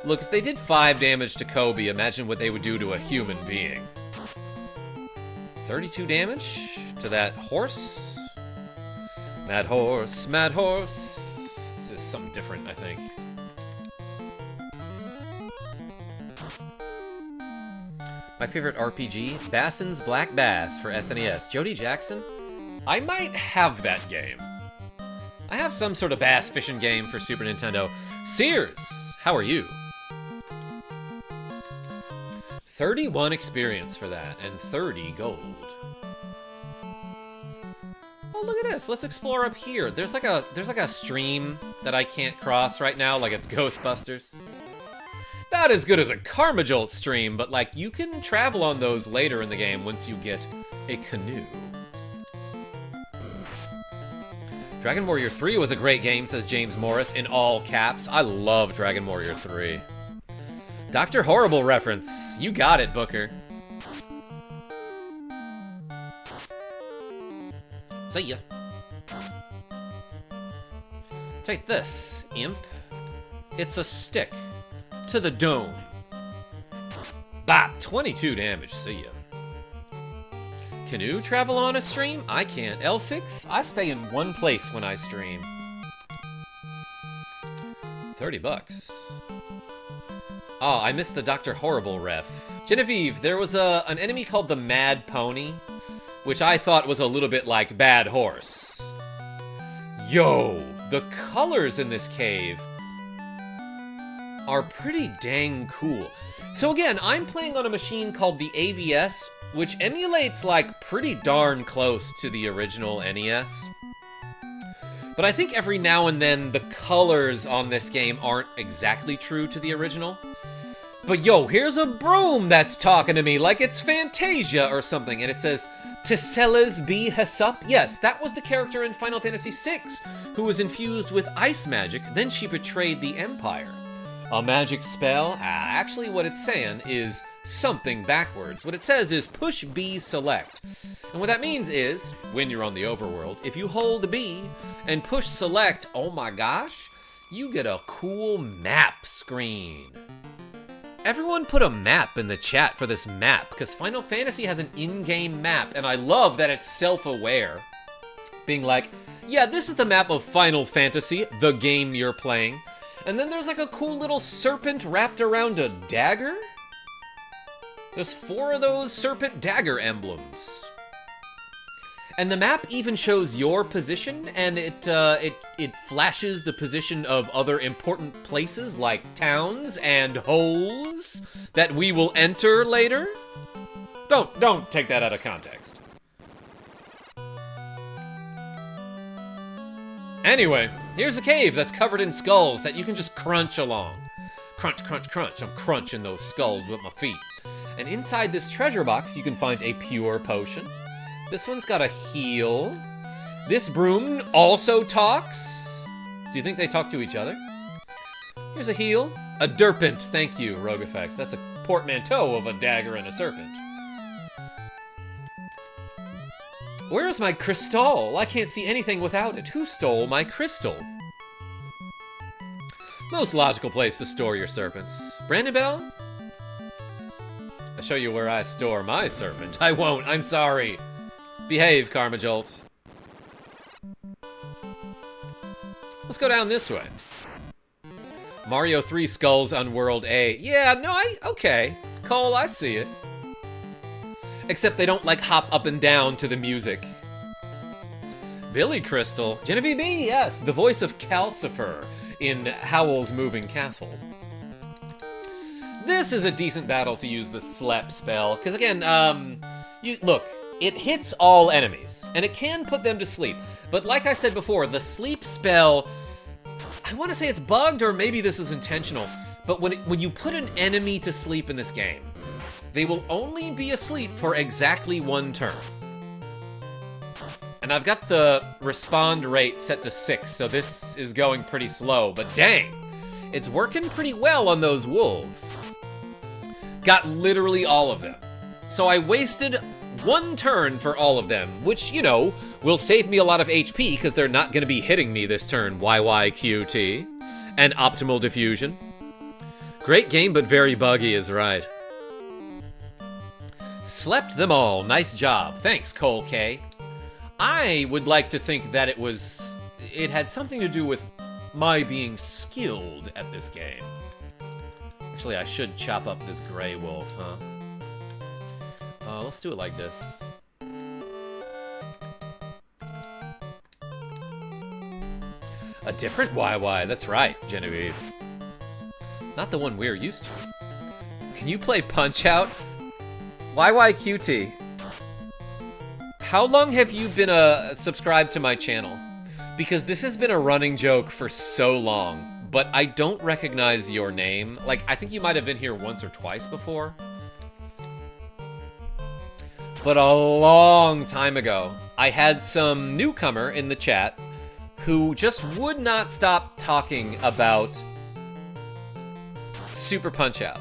Look, if they did 5 damage to Kobe, imagine what they would do to a human being. 32 damage to that horse. Mad horse, mad horse. This is something different, I think. My favorite RPG, Basson's Black Bass for SNES. Jody Jackson? I might have that game. I have some sort of bass fishing game for Super Nintendo. Sears, how are you? 31 experience for that, and 30 gold. Oh, look at this. Let's explore up here. There's like a stream that I can't cross right now, like it's Ghostbusters. Not as good as a KarmaJolt stream, but like you can travel on those later in the game once you get a canoe. Dragon Warrior 3 was a great game, says James Morris, in all caps. I love Dragon Warrior 3. Dr. Horrible reference. You got it, Booker. See ya. Take this, imp. It's a stick. To the dome. Bop! 22 damage. See ya. Canoe travel on a stream? I can't. L6? I stay in one place when I stream. 30 bucks. Oh, I missed the Dr. Horrible ref. Genevieve, there was an enemy called the Mad Pony, which I thought was a little bit like Bad Horse. Yo, the colors in this cave are pretty dang cool. So again, I'm playing on a machine called the AVS, which emulates like pretty darn close to the original NES. But I think every now and then the colors on this game aren't exactly true to the original. But yo, here's a broom that's talking to me like it's Fantasia or something, and it says, Tisela's be Hessup? Yes, that was the character in Final Fantasy VI who was infused with ice magic, then she betrayed the Empire. A magic spell? Actually what it's saying is something backwards. What it says is push B select. And what that means is, when you're on the overworld, if you hold B and push select, oh my gosh, you get a cool map screen. Everyone put a map in the chat for this map, because Final Fantasy has an in-game map, and I love that it's self-aware. Being like, yeah, this is the map of Final Fantasy, the game you're playing. And then there's like a cool little serpent wrapped around a dagger? There's 4 of those serpent dagger emblems. And the map even shows your position, and it flashes the position of other important places like towns and holes that we will enter later. Don't take that out of context. Anyway, here's a cave that's covered in skulls that you can just crunch along. Crunch, crunch, crunch. I'm crunching those skulls with my feet. And inside this treasure box, you can find a pure potion. This one's got a heal. This broom also talks. Do you think they talk to each other? Here's a heal. A derpent. Thank you, Rogue Effect. That's a portmanteau of a dagger and a serpent. Where is my crystal? I can't see anything without it. Who stole my crystal? Most logical place to store your serpents. Brandon Bell? I'll show you where I store my serpent. I won't. I'm sorry. Behave, KarmaJolt. Let's go down this way. Mario 3 Skulls on World A. Yeah, no, okay. Cole, I see it. Except they don't, like, hop up and down to the music. Billy Crystal. Genevieve B, yes. The voice of Calcifer in Howl's Moving Castle. This is a decent battle to use the Slap spell. Because, again, look, it hits all enemies. And it can put them to sleep. But like I said before, the sleep spell... I want to say it's bugged, or maybe this is intentional. But when you put an enemy to sleep in this game, they will only be asleep for exactly 1 turn. And I've got the respond rate set to 6, so this is going pretty slow. But dang, it's working pretty well on those wolves. Got literally all of them. So I wasted 1 turn for all of them, which, you know, will save me a lot of HP because they're not going to be hitting me this turn. YYQT. And Optimal Diffusion. Great game, but very buggy is right. Slept them all. Nice job. Thanks, Cole K. I would like to think that it had something to do with my being skilled at this game. Actually, I should chop up this gray wolf, huh? Let's do it like this. A different YY, that's right, Genevieve. Not the one we're used to. Can you play Punch-Out? YYQT. How long have you been subscribed to my channel? Because this has been a running joke for so long, but I don't recognize your name. Like, I think you might have been here once or twice before. But a long time ago, I had some newcomer in the chat who just would not stop talking about Super Punch-Out.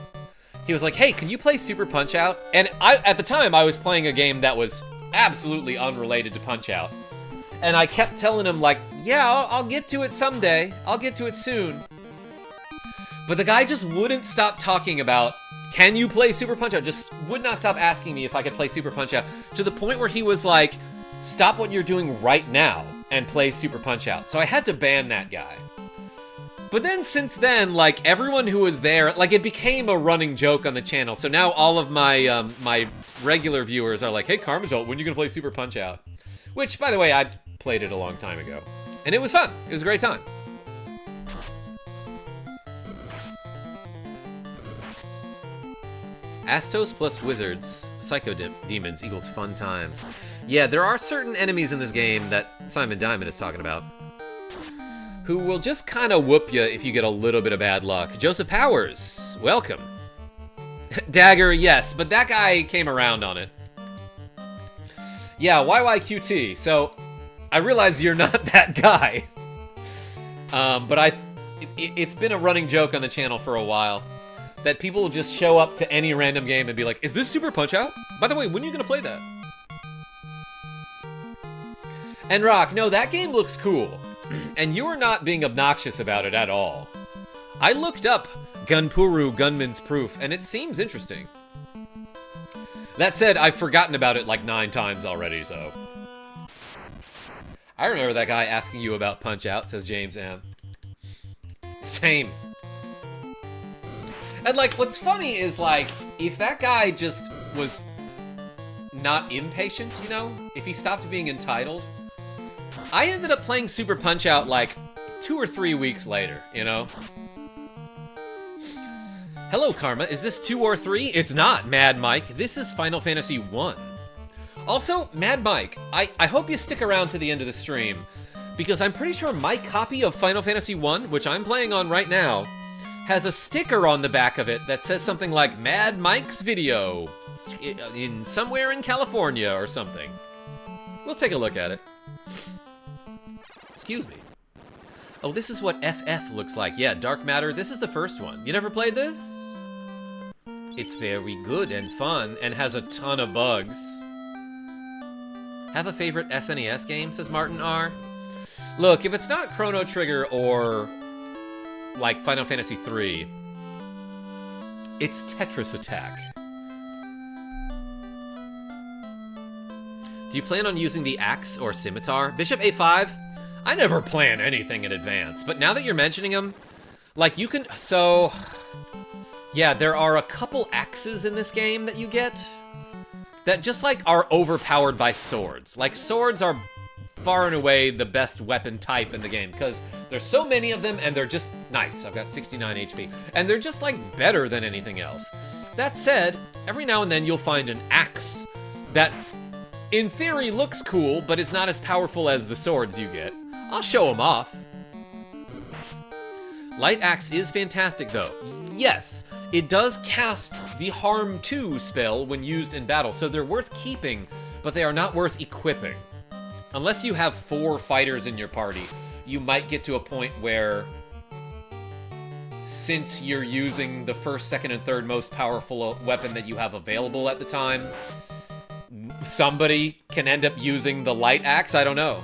He was like, hey, can you play Super Punch-Out? And at the time, I was playing a game that was absolutely unrelated to Punch-Out. And I kept telling him, like, yeah, I'll get to it someday. I'll get to it soon. But the guy just wouldn't stop talking about, can you play Super Punch-Out? Just would not stop asking me if I could play Super Punch-Out. To the point where he was like, stop what you're doing right now and play Super Punch-Out. So I had to ban that guy. But then since then, like, everyone who was there, like, it became a running joke on the channel. So now all of my my regular viewers are like, hey, KarmaJolt, when are you gonna play Super Punch-Out? Which, by the way, I played it a long time ago. And it was fun. It was a great time. Astos plus wizards, psycho demons equals fun times. Yeah, there are certain enemies in this game that Simon Diamond is talking about who will just kind of whoop you if you get a little bit of bad luck. Joseph Powers, welcome. Dagger, yes, but that guy came around on it. Yeah, YYQT, so I realize you're not that guy. But it's been a running joke on the channel for a while that people will just show up to any random game and be like, is this Super Punch-Out? By the way, when are you gonna play that? And Rock, no, that game looks cool. And you're not being obnoxious about it at all. I looked up Gunpuru Gunman's Proof, and it seems interesting. That said, I've forgotten about it like 9 times already, so... I remember that guy asking you about Punch-Out, says James M. Same. And, like, what's funny is, like, if that guy just was not impatient, you know? If he stopped being entitled. I ended up playing Super Punch-Out like 2 or 3 weeks later, you know? Hello, Karma. Is this 2 or 3? It's not, Mad Mike. This is Final Fantasy 1. Also, Mad Mike, I hope you stick around to the end of the stream, because I'm pretty sure my copy of Final Fantasy 1, which I'm playing on right now, has a sticker on the back of it that says something like Mad Mike's video in somewhere in California or something. We'll take a look at it. Excuse me. Oh, this is what FF looks like. Yeah, Dark Matter, this is the first one. You never played this? It's very good and fun and has a ton of bugs. Have a favorite SNES game, says Martin R. Look, if it's not Chrono Trigger or like Final Fantasy 3, it's Tetris Attack. Do you plan on using the axe or scimitar? Bishop A5? I never plan anything in advance, but now that you're mentioning them, like you can, so, yeah, there are a couple axes in this game that you get that just like are overpowered by swords. Like swords are far and away the best weapon type in the game because there's so many of them and they're just nice. I've got 69 HP and they're just like better than anything else. That said, every now and then you'll find an axe that in theory looks cool but is not as powerful as the swords you get. I'll show them off. Light Axe is fantastic though. Yes, it does cast the Harm 2 spell when used in battle, so they're worth keeping, but they are not worth equipping. Unless you have 4 fighters in your party, you might get to a point where, since you're using the first, second, and third most powerful weapon that you have available at the time, somebody can end up using the Light Axe, I don't know.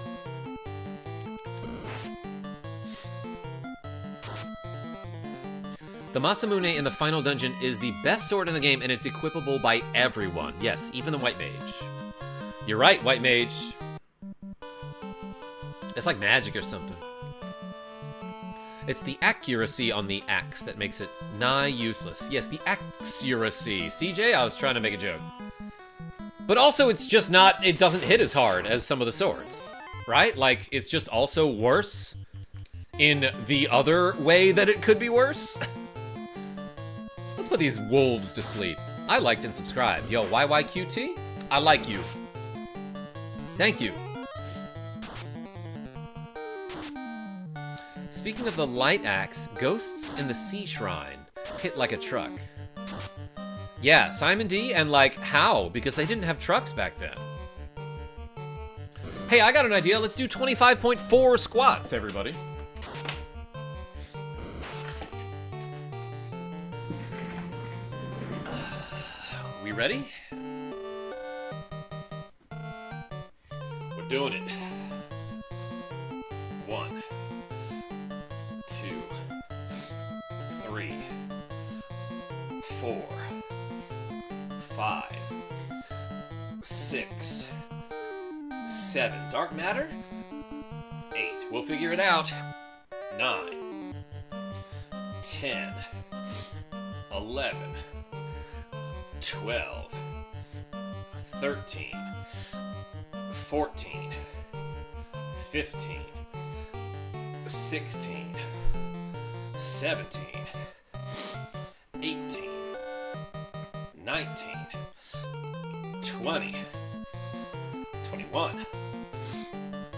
The Masamune in the final dungeon is the best sword in the game, and it's equipable by everyone. Yes, even the White Mage. You're right, White Mage. It's like magic or something. It's the accuracy on the axe that makes it nigh useless. Yes, the accuracy. CJ, I was trying to make a joke. But also, it's just not, it doesn't hit as hard as some of the swords, right? Like, it's just also worse in the other way that it could be worse. Let's put these wolves to sleep. I liked and subscribed. Yo, YYQT? I like you. Thank you. Speaking of the Light Axe, ghosts in the Sea Shrine hit like a truck. Yeah, Simon D, and like, how? Because they didn't have trucks back then. Hey, I got an idea. Let's do 25.4 squats, everybody. We ready? We're doing it. 1, 2, 3, 4, 5, 6, 7. Dark matter? 8. We'll figure it out. 9, 10, 11, 12, 13, 14, 15, 16, 17, 18, 19, 20, 21,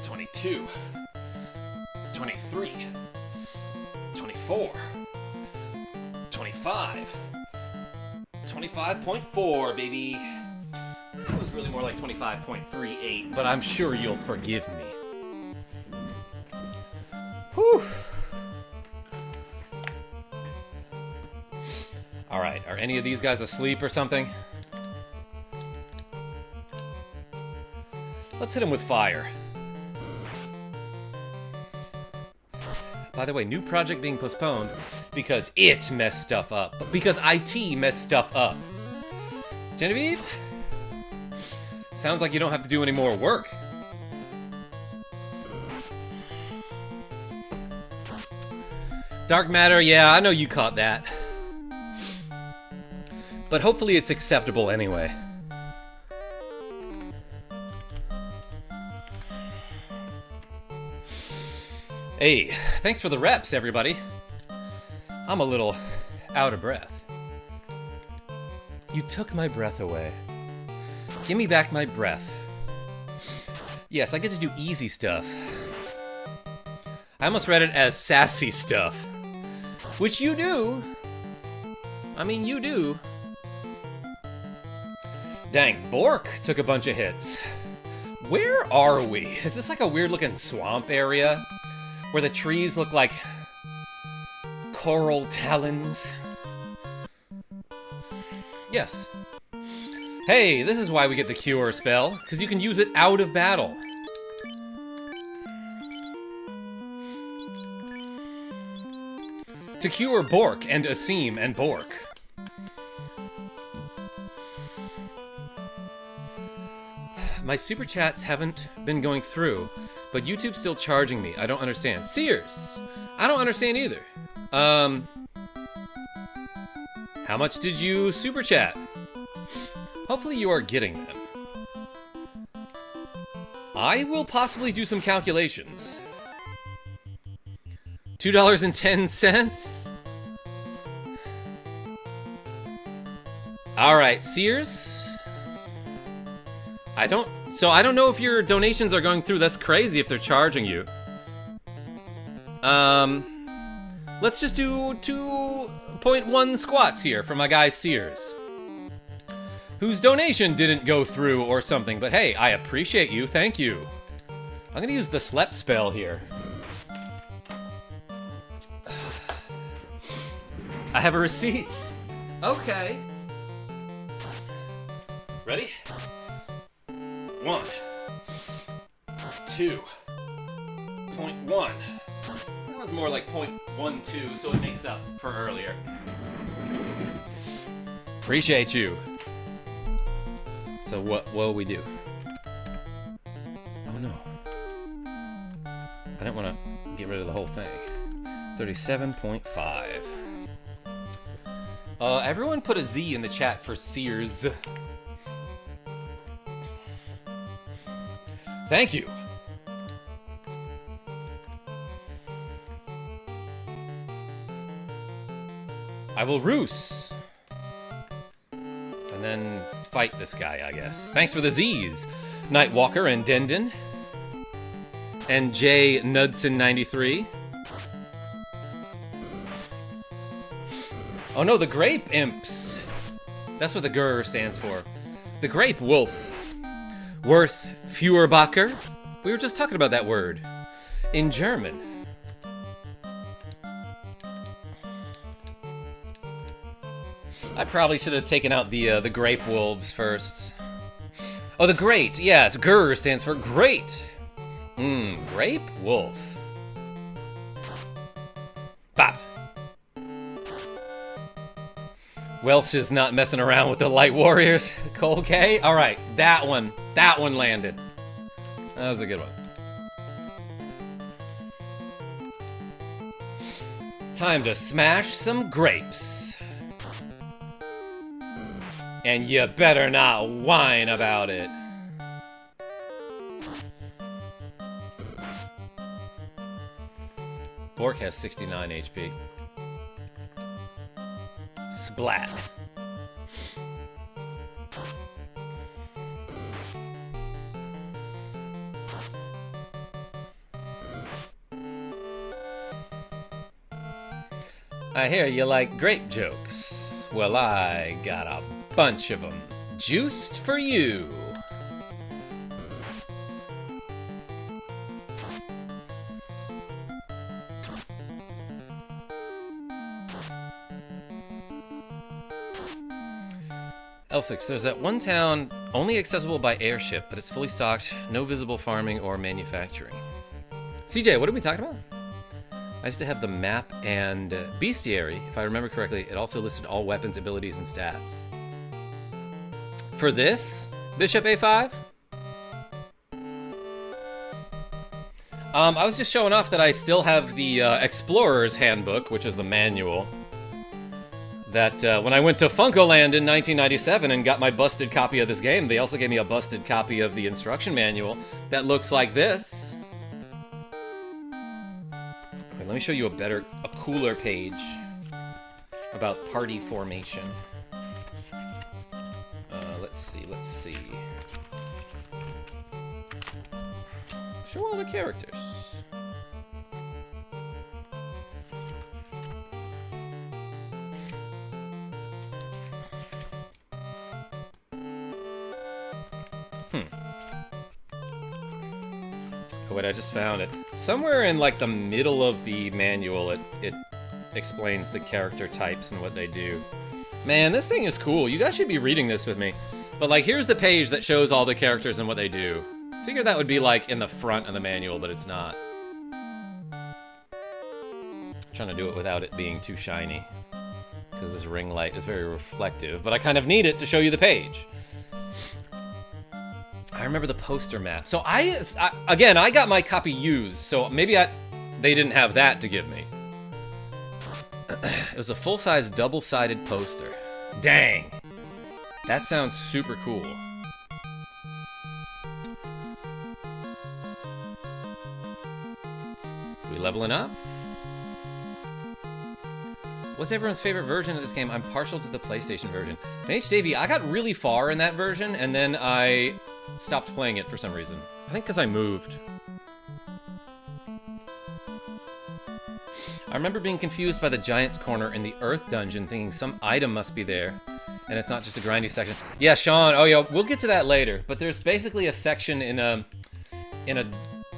22, 23, 24, 25, 25.4, baby. That was really more like 25.38, but I'm sure you'll forgive me. Whew. All right, are any of these guys asleep or something? Let's hit him with fire. By the way, new project being postponed because it messed stuff up. Because IT messed stuff up. Genevieve? Sounds like you don't have to do any more work. Dark matter, yeah, I know you caught that. But hopefully it's acceptable anyway. Hey, thanks for the reps, everybody. I'm a little out of breath. You took my breath away. Give me back my breath. Yes, I get to do easy stuff. I almost read it as sassy stuff. Which you do. I mean, you do. Dang, Bork took a bunch of hits. Where are we? Is this like a weird looking swamp area? Where the trees look like coral talons? Yes. Hey, this is why we get the cure spell, because you can use it out of battle. To cure Bork and Asim and Bork. My super chats haven't been going through, but YouTube's still charging me. I don't understand. Sears! I don't understand either. How much did you super chat? Hopefully you are getting them. I will possibly do some calculations. $2.10? Alright, Sears. I don't know if your donations are going through. That's crazy if they're charging you. Let's just do 2.1 squats here for my guy Sears, whose donation didn't go through or something, but hey, I appreciate you, thank you. I'm gonna use the slep spell here. I have a receipt. Okay. Ready? 1, 2.1. That was more like 0.12, so it makes up for earlier. Appreciate you. So what will we do? Oh no. I don't want to get rid of the whole thing. 37.5. Everyone put a Z in the chat for Sears. Thank you. I will roos. And then fight this guy, I guess. Thanks for the Z's. Nightwalker and Dendon. And J Nudson93. Oh no, the Grape Imps. That's what the GUR stands for. The Grape Wolf. Worth Feuerbacher. We were just talking about that word. In German. I probably should have taken out the Grape Wolves first. Oh, the Great. Yes, GUR stands for Great. Grape Wolf. Bop. Welsh is not messing around with the Light Warriors. Cole K? Alright, that one landed. That was a good one. Time to smash some grapes. And you better not whine about it. Bork has 69 HP. Splat. I hear you like grape jokes. Well, I got a bunch of them. Juiced for you. L6, there's that one town only accessible by airship, but it's fully stocked, no visible farming or manufacturing. CJ, what are we talking about? I used to have the map and bestiary, if I remember correctly. It also listed all weapons, abilities, and stats. For this, Bishop A5? I was just showing off that I still have the Explorer's Handbook, which is the manual. That when I went to Funcoland in 1997 and got my busted copy of this game, they also gave me a busted copy of the instruction manual that looks like this. let me show you a cooler page about party formation. Let's see. Show all the characters. Oh wait, I just found it. Somewhere in like the middle of the manual, it explains the character types and what they do. Man, this thing is cool. You guys should be reading this with me. But like, here's the page that shows all the characters and what they do. Figured that would be like in the front of the manual, but it's not. Trying to do it without it being too shiny, because this ring light is very reflective, but I kind of need it to show you the page. I remember the poster map. So again, I got my copy used, so maybe they didn't have that to give me. It was a full-size double-sided poster. Dang. That sounds super cool. We leveling up? What's everyone's favorite version of this game? I'm partial to the PlayStation version. H. Davey, I got really far in that version, and then I stopped playing it for some reason. I think because I moved. I remember being confused by the Giant's Corner in the Earth dungeon, thinking some item must be there, and it's not just a grindy section. Yeah, Sean, oh yeah, we'll get to that later, but there's basically a section in a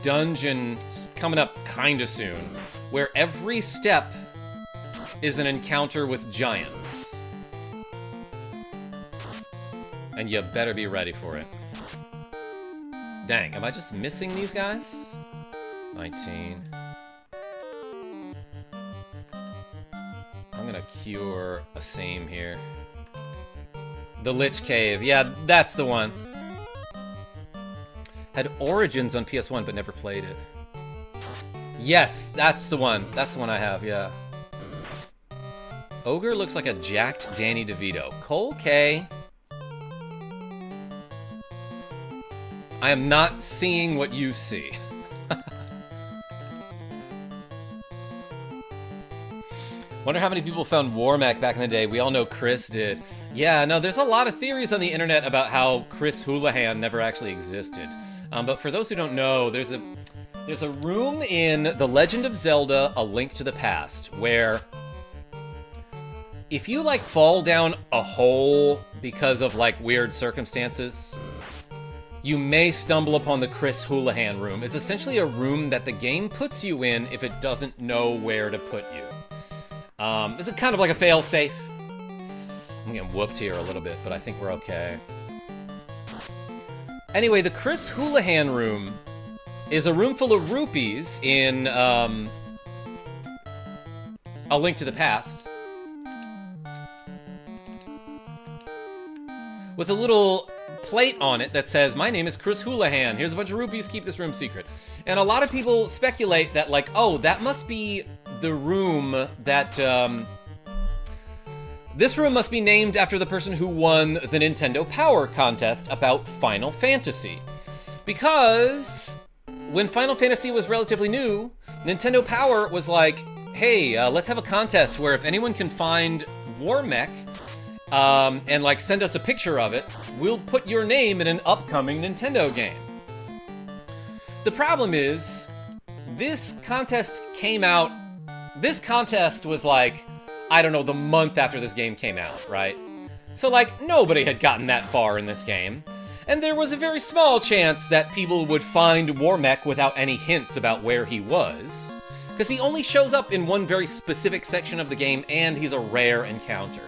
dungeon coming up kinda soon, where every step is an encounter with giants. And you better be ready for it. Dang, am I just missing these guys? 19. I'm gonna cure a same here. The Lich Cave, yeah, that's the one. Had Origins on PS1, but never played it. Yes, that's the one. That's the one I have, yeah. Ogre looks like a jacked Danny DeVito. Cole K. I am not seeing what you see. Wonder how many people found Warmack back in the day. We all know Chris did. Yeah, no, there's a lot of theories on the internet about how Chris Houlihan never actually existed. But for those who don't know, there's a room in The Legend of Zelda: A Link to the Past where if you like fall down a hole because of like weird circumstances, you may stumble upon the Chris Houlihan room. It's essentially a room that the game puts you in if it doesn't know where to put you. It's kind of like a fail-safe. I'm getting whooped here a little bit, but I think we're okay. Anyway, the Chris Houlihan room is a room full of rupees in A Link to the Past, with a little plate on it that says, "My name is Chris Houlihan. Here's a bunch of rupees. Keep this room secret." And a lot of people speculate that, like, oh, that must be the room that, this room must be named after the person who won the Nintendo Power contest about Final Fantasy. Because when Final Fantasy was relatively new, Nintendo Power was like, hey, let's have a contest where if anyone can find Warmech, and like send us a picture of it, we'll put your name in an upcoming Nintendo game. The problem is, this contest was like, I don't know, the month after this game came out, right? So like, nobody had gotten that far in this game, and there was a very small chance that people would find Warmech without any hints about where he was, because he only shows up in one very specific section of the game, and he's a rare encounter.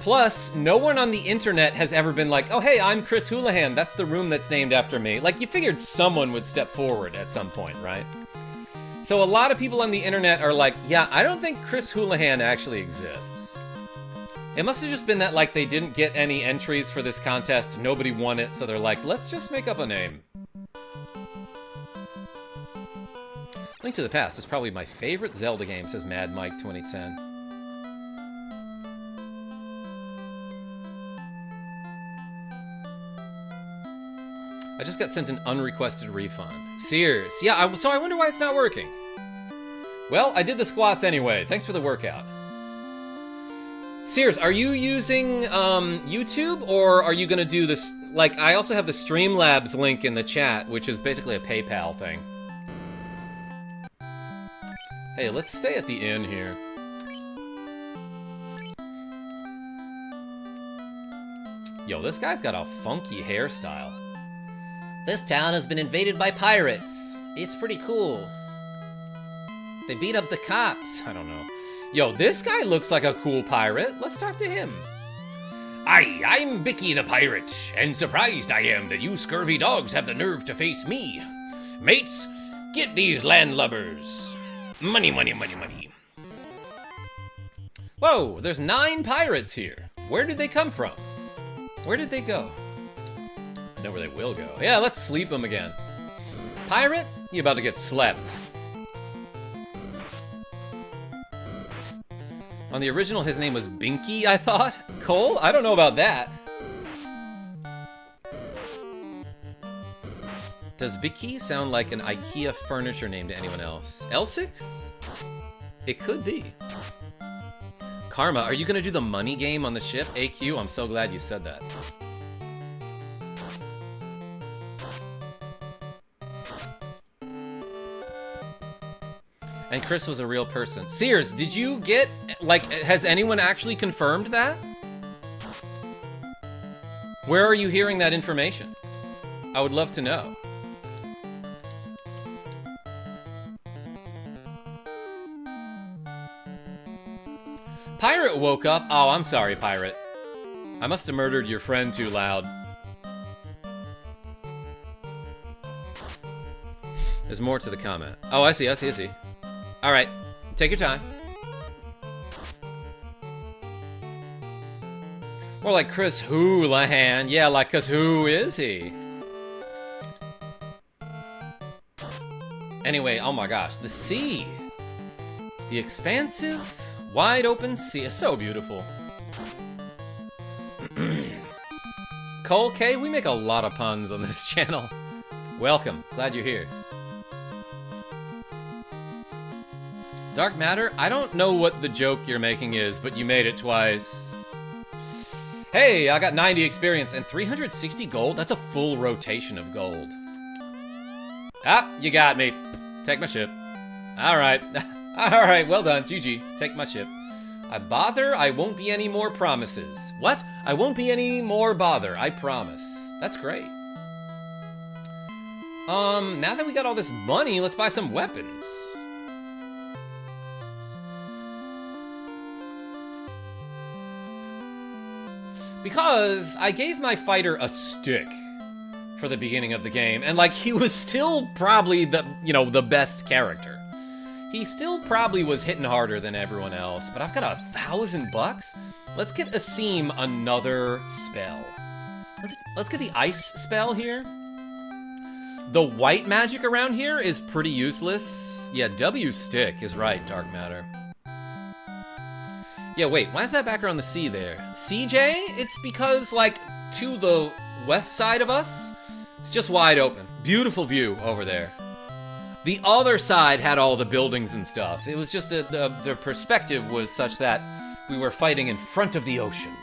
Plus, no one on the internet has ever been like, oh hey, I'm Chris Houlihan, that's the room that's named after me. Like, you figured someone would step forward at some point, right? So a lot of people on the internet are like, yeah, I don't think Chris Houlihan actually exists. It must have just been that, like, they didn't get any entries for this contest, nobody won it, so they're like, let's just make up a name. Link to the Past is probably my favorite Zelda game, says Mad Mike 2010. I just got sent an unrequested refund. Sears. Yeah, so I wonder why it's not working. Well, I did the squats anyway. Thanks for the workout. Sears, are you using YouTube, or are you gonna do this? Like, I also have the Streamlabs link in the chat, which is basically a PayPal thing. Hey, let's stay at the inn here. Yo, this guy's got a funky hairstyle. This town has been invaded by pirates. It's pretty cool. They beat up the cops. I don't know. Yo, this guy looks like a cool pirate. Let's talk to him. Aye, I'm Bicky the pirate, and surprised I am that you scurvy dogs have the nerve to face me. Mates, get these landlubbers. Money, money, money, money. Whoa, there's 9 pirates here. Where did they come from? Where did they go? I know where they will go. Yeah, let's sleep them again. Pirate, you about to get slept. On the original, his name was Binky, I thought. Cole? I don't know about that. Does Bicky sound like an IKEA furniture name to anyone else? L6? It could be. Karma, are you gonna do the money game on the ship? AQ, I'm so glad you said that. And Chris was a real person. Sears, did you get, like, has anyone actually confirmed that? Where are you hearing that information? I would love to know. Pirate woke up. Oh, I'm sorry, Pirate. I must have murdered your friend too loud. There's more to the comment. Oh, I see, I see, I see. All right, take your time. More like Chris Houlihan. Yeah, like, cause who is he? Anyway, oh my gosh, the sea. The expansive, wide open sea is so beautiful. Cole K, we make a lot of puns on this channel. Welcome, glad you're here. Dark Matter, I don't know what the joke you're making is, but you made it twice. Hey, I got 90 experience and 360 gold. That's a full rotation of gold. Ah, you got me. Take my ship. All right. All right, well done. GG. Take my ship. I bother, I won't be any more promises. What? I won't be any more bother, I promise. That's great. Now that we got all this money, let's buy some weapons. Because I gave my fighter a stick for the beginning of the game, and like he was still probably the, you know, the best character. He still probably was hitting harder than everyone else, but I've got $1,000. Let's get Asim another spell. Let's get the ice spell here. The white magic around here is pretty useless. Yeah, W stick is right, Dark Matter. Yeah, wait, why is that back around the sea there? CJ? It's because, like, to the west side of us, it's just wide open. Beautiful view over there. The other side had all the buildings and stuff. It was just the perspective was such that we were fighting in front of the ocean.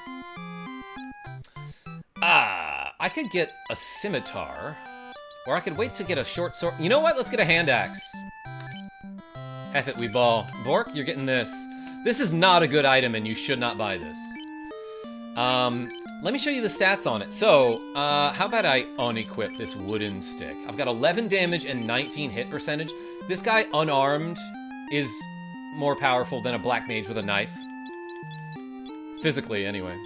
Ah, I could get a scimitar, or I could wait to get a short sword. You know what? Let's get a hand axe. F it, we ball. Bork, you're getting this. This is not a good item, and you should not buy this. Let me show you the stats on it. So, how about I unequip this wooden stick? I've got 11 damage and 19 hit percentage. This guy, unarmed, is more powerful than a black mage with a knife. Physically, anyway.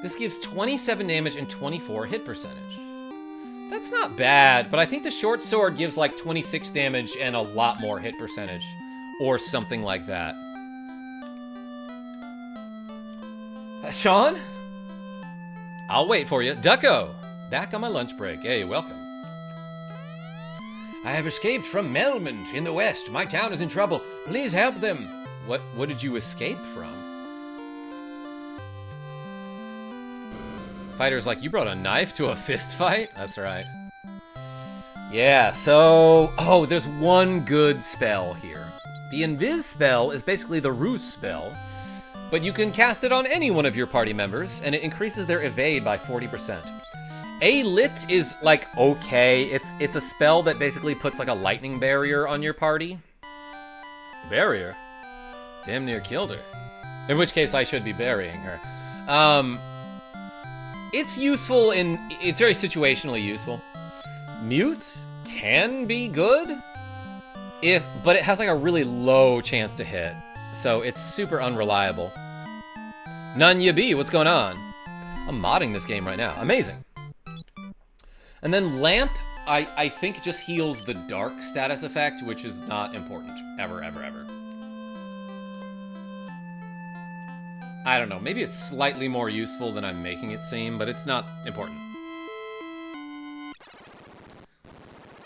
This gives 27 damage and 24 hit percentage. That's not bad, but I think the short sword gives like 26 damage and a lot more hit percentage. Or something like that. Sean? I'll wait for you. Ducko! Back on my lunch break. Hey, welcome. I have escaped from Melmond in the west. My town is in trouble. Please help them. What did you escape from? Fighter's like, you brought a knife to a fist fight? That's right. Yeah, so... Oh, there's one good spell here. The Invis spell is basically the Ruse spell, but you can cast it on any one of your party members, and it increases their evade by 40%. A-Lit is, like, okay. It's a spell that basically puts, like, a lightning barrier on your party. Barrier? Damn near killed her. In which case, I should be burying her. It's useful in... It's very situationally useful. Mute can be good, but it has, like, a really low chance to hit. So it's super unreliable. Nunya B, what's going on? I'm modding this game right now. Amazing. And then Lamp, I think just heals the dark status effect, which is not important. Ever, ever, ever. I don't know. Maybe it's slightly more useful than I'm making it seem, but it's not important.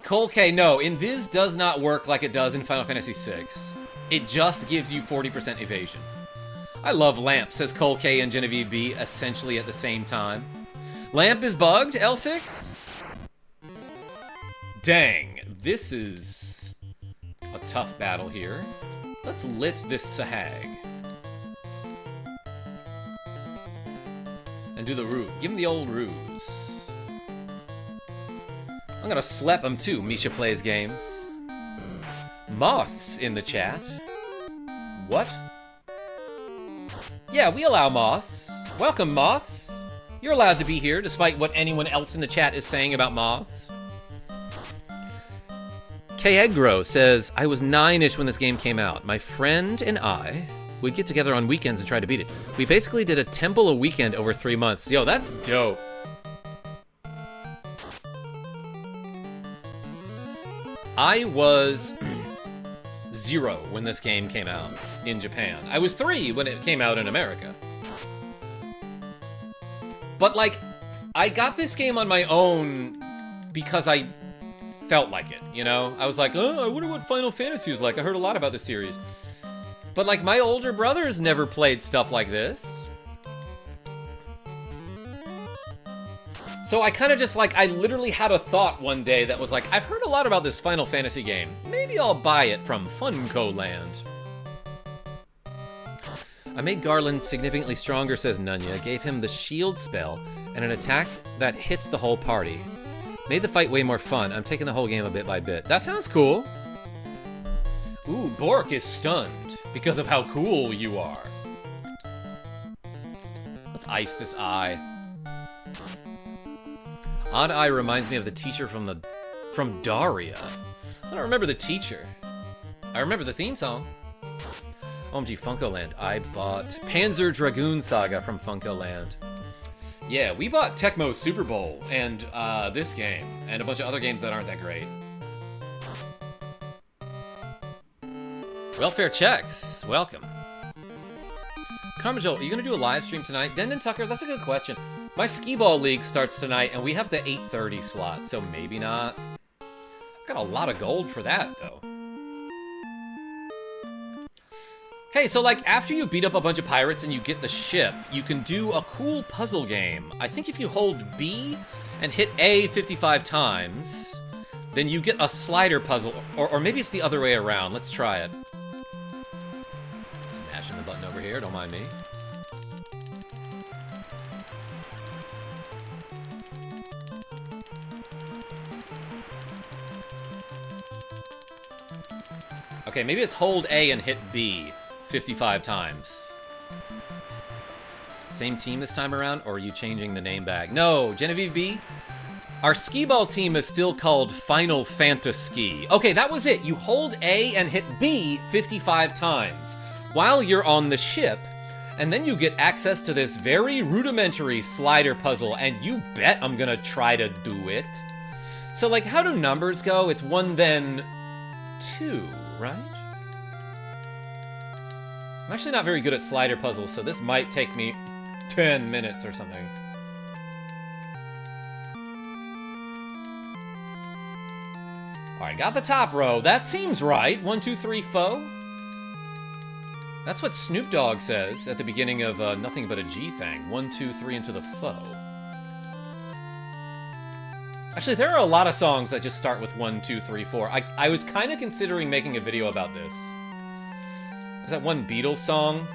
Cole K, no. Invis does not work like it does in Final Fantasy VI. It just gives you 40% evasion. I love Lamp, says Cole K and Genevieve B, essentially at the same time. Lamp is bugged, L6? Dang, this is a tough battle here. Let's lit this Sahag. And do the ruse. Give him the old ruse. I'm gonna slap him too, Misha Plays Games. Moths in the chat. What? Yeah, we allow moths. Welcome, moths. You're allowed to be here, despite what anyone else in the chat is saying about moths. K-Egro says, I was 9-ish when this game came out. My friend and I would get together on weekends and try to beat it. We basically did a temple a weekend over 3 months. Yo, that's dope. I was 0 when this game came out in Japan. I was 3 when it came out in America. But, like, I got this game on my own because I felt like it, you know? I was like, oh, I wonder what Final Fantasy was like. I heard a lot about this series. But, like, my older brothers never played stuff like this. So I kind of just, like, I literally had a thought one day that was like, I've heard a lot about this Final Fantasy game. Maybe I'll buy it from Funcoland. I made Garland significantly stronger, says Nunya. Gave him the shield spell and an attack that hits the whole party. Made the fight way more fun. I'm taking the whole game a bit by bit. That sounds cool. Ooh, Bork is stunned because of how cool you are. Let's ice this eye. Odd Eye reminds me of the teacher from Daria. I don't remember the teacher. I remember the theme song. OMG Funcoland. I bought Panzer Dragoon Saga from Funcoland. Yeah, we bought Tecmo Super Bowl and this game and a bunch of other games that aren't that great. Welfare checks. Welcome. KarmaJolt, are you going to do a live stream tonight? Dendon Tucker, that's a good question. My skee-ball league starts tonight, and we have the 8:30 slot, so maybe not. Got a lot of gold for that, though. Hey, so, like, after you beat up a bunch of pirates and you get the ship, you can do a cool puzzle game. I think if you hold B and hit A 55 times, then you get a slider puzzle, or maybe it's the other way around. Let's try it. Smashing the button over here, don't mind me. Okay, maybe it's hold A and hit B 55 times. Same team this time around, or are you changing the name back? No, Genevieve B, our skee-ball team is still called Final Fantasy. Okay, that was it. You hold A and hit B 55 times while you're on the ship, and then you get access to this very rudimentary slider puzzle, and you bet I'm gonna try to do it. So, like, how do numbers go? It's 1 then 2, right? I'm actually not very good at slider puzzles, so this might take me 10 minutes or something. Alright, got the top row. That seems right. 1, 2, 3, foe. That's what Snoop Dogg says at the beginning of Nothing But a G-Thang. 1, 2, 3 into the foe. Actually, there are a lot of songs that just start with 1, 2, 3, 4. I was kind of considering making a video about this. Is that one Beatles song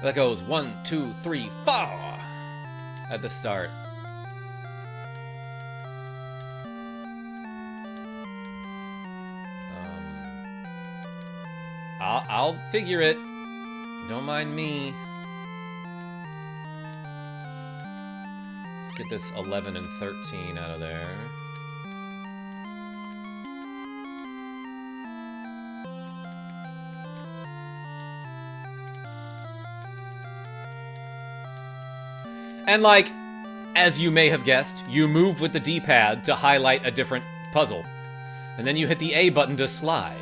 that goes 1, 2, 3, 4 at the start? I'll figure it. Don't mind me. Let's get this 11 and 13 out of there. And like, as you may have guessed, you move with the D-pad to highlight a different puzzle. And then you hit the A button to slide.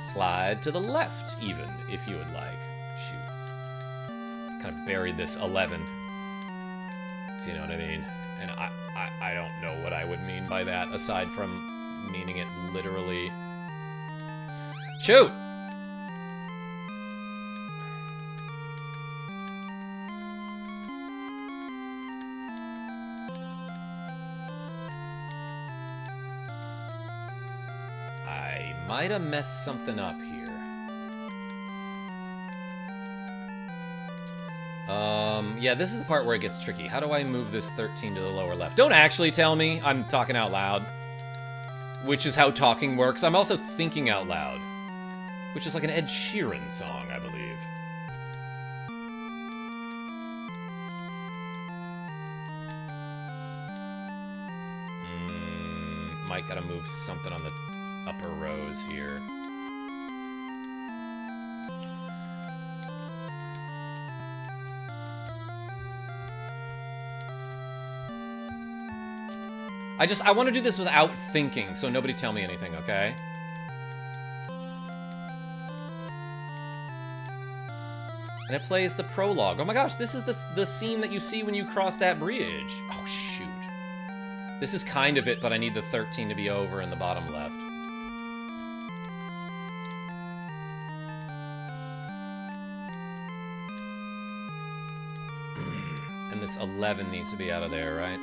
Slide to the left, even, if you would like. Shoot. Kind of buried this 11. If you know what I mean. And I don't know what I would mean by that, aside from meaning it literally. Shoot! Might have messed something up here. Yeah, this is the part where it gets tricky. How do I move this 13 to the lower left? Don't actually tell me. I'm talking out loud. Which is how talking works. I'm also thinking out loud. Which is like an Ed Sheeran song, I believe. Might gotta move something on the upper rows here. I want to do this without thinking, so nobody tell me anything, okay? And it plays the prologue. Oh my gosh, this is the scene that you see when you cross that bridge. Oh shoot. This is kind of it, but I need the 13 to be over in the bottom left. And this 11 needs to be out of there, right?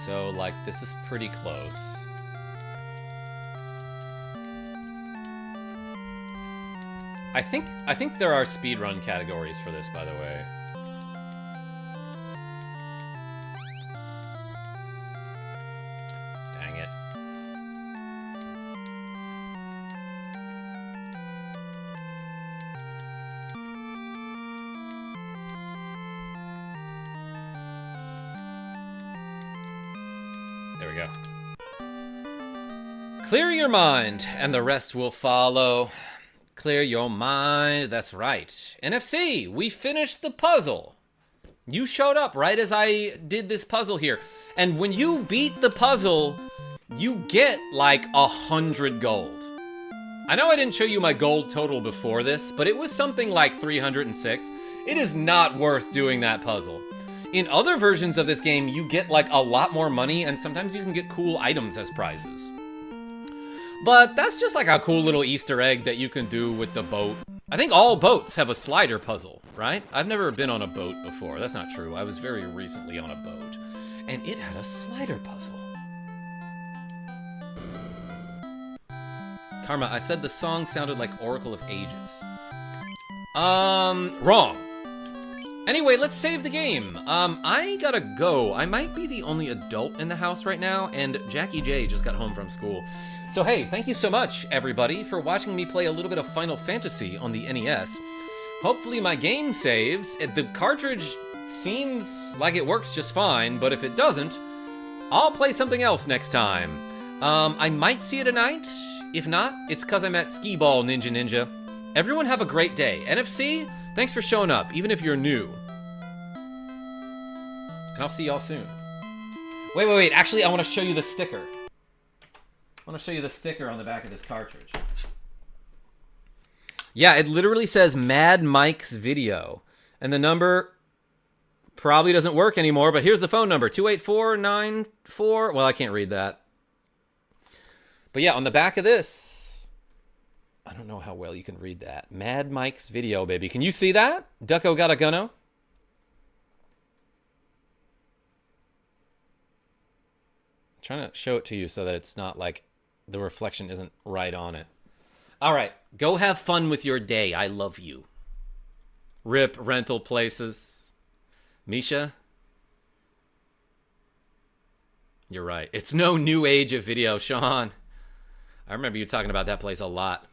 So, like, this is pretty close. I think there are speedrun categories for this, by the way. Dang it. There we go. Clear your mind, and the rest will follow. Clear your mind, that's right. NFC, we finished the puzzle. You showed up right as I did this puzzle here. And when you beat the puzzle, you get like 100 gold. I know I didn't show you my gold total before this, but it was something like 306. It is not worth doing that puzzle. In other versions of this game, you get like a lot more money, and sometimes you can get cool items as prizes. But that's just like a cool little Easter egg that you can do with the boat. I think all boats have a slider puzzle, right? I've never been on a boat before. That's not true. I was very recently on a boat, and it had a slider puzzle. Karma, I said the song sounded like Oracle of Ages. Wrong. Anyway, let's save the game. I gotta go. I might be the only adult in the house right now, and Jackie J just got home from school. So hey, thank you so much, everybody, for watching me play a little bit of Final Fantasy on the NES. Hopefully my game saves. The cartridge seems like it works just fine, but if it doesn't, I'll play something else next time. I might see it tonight. If not, it's because I'm at Skee Ball Ninja. Everyone have a great day. NFC, thanks for showing up, even if you're new. And I'll see y'all soon. Wait. Actually, I want to show you the sticker. I want to show you the sticker on the back of this cartridge. Yeah, it literally says Mad Mike's Video. And the number probably doesn't work anymore, but here's the phone number, 28494. Well, I can't read that. But yeah, on the back of this, I don't know how well you can read that. Mad Mike's Video, baby. Can you see that? Ducko got a gunno? trying to show it to you so that it's not like the reflection isn't right on it. All right, go have fun with your day. I love you. Rip rental places. Misha? You're right. It's no new age of video, Sean. I remember you talking about that place a lot.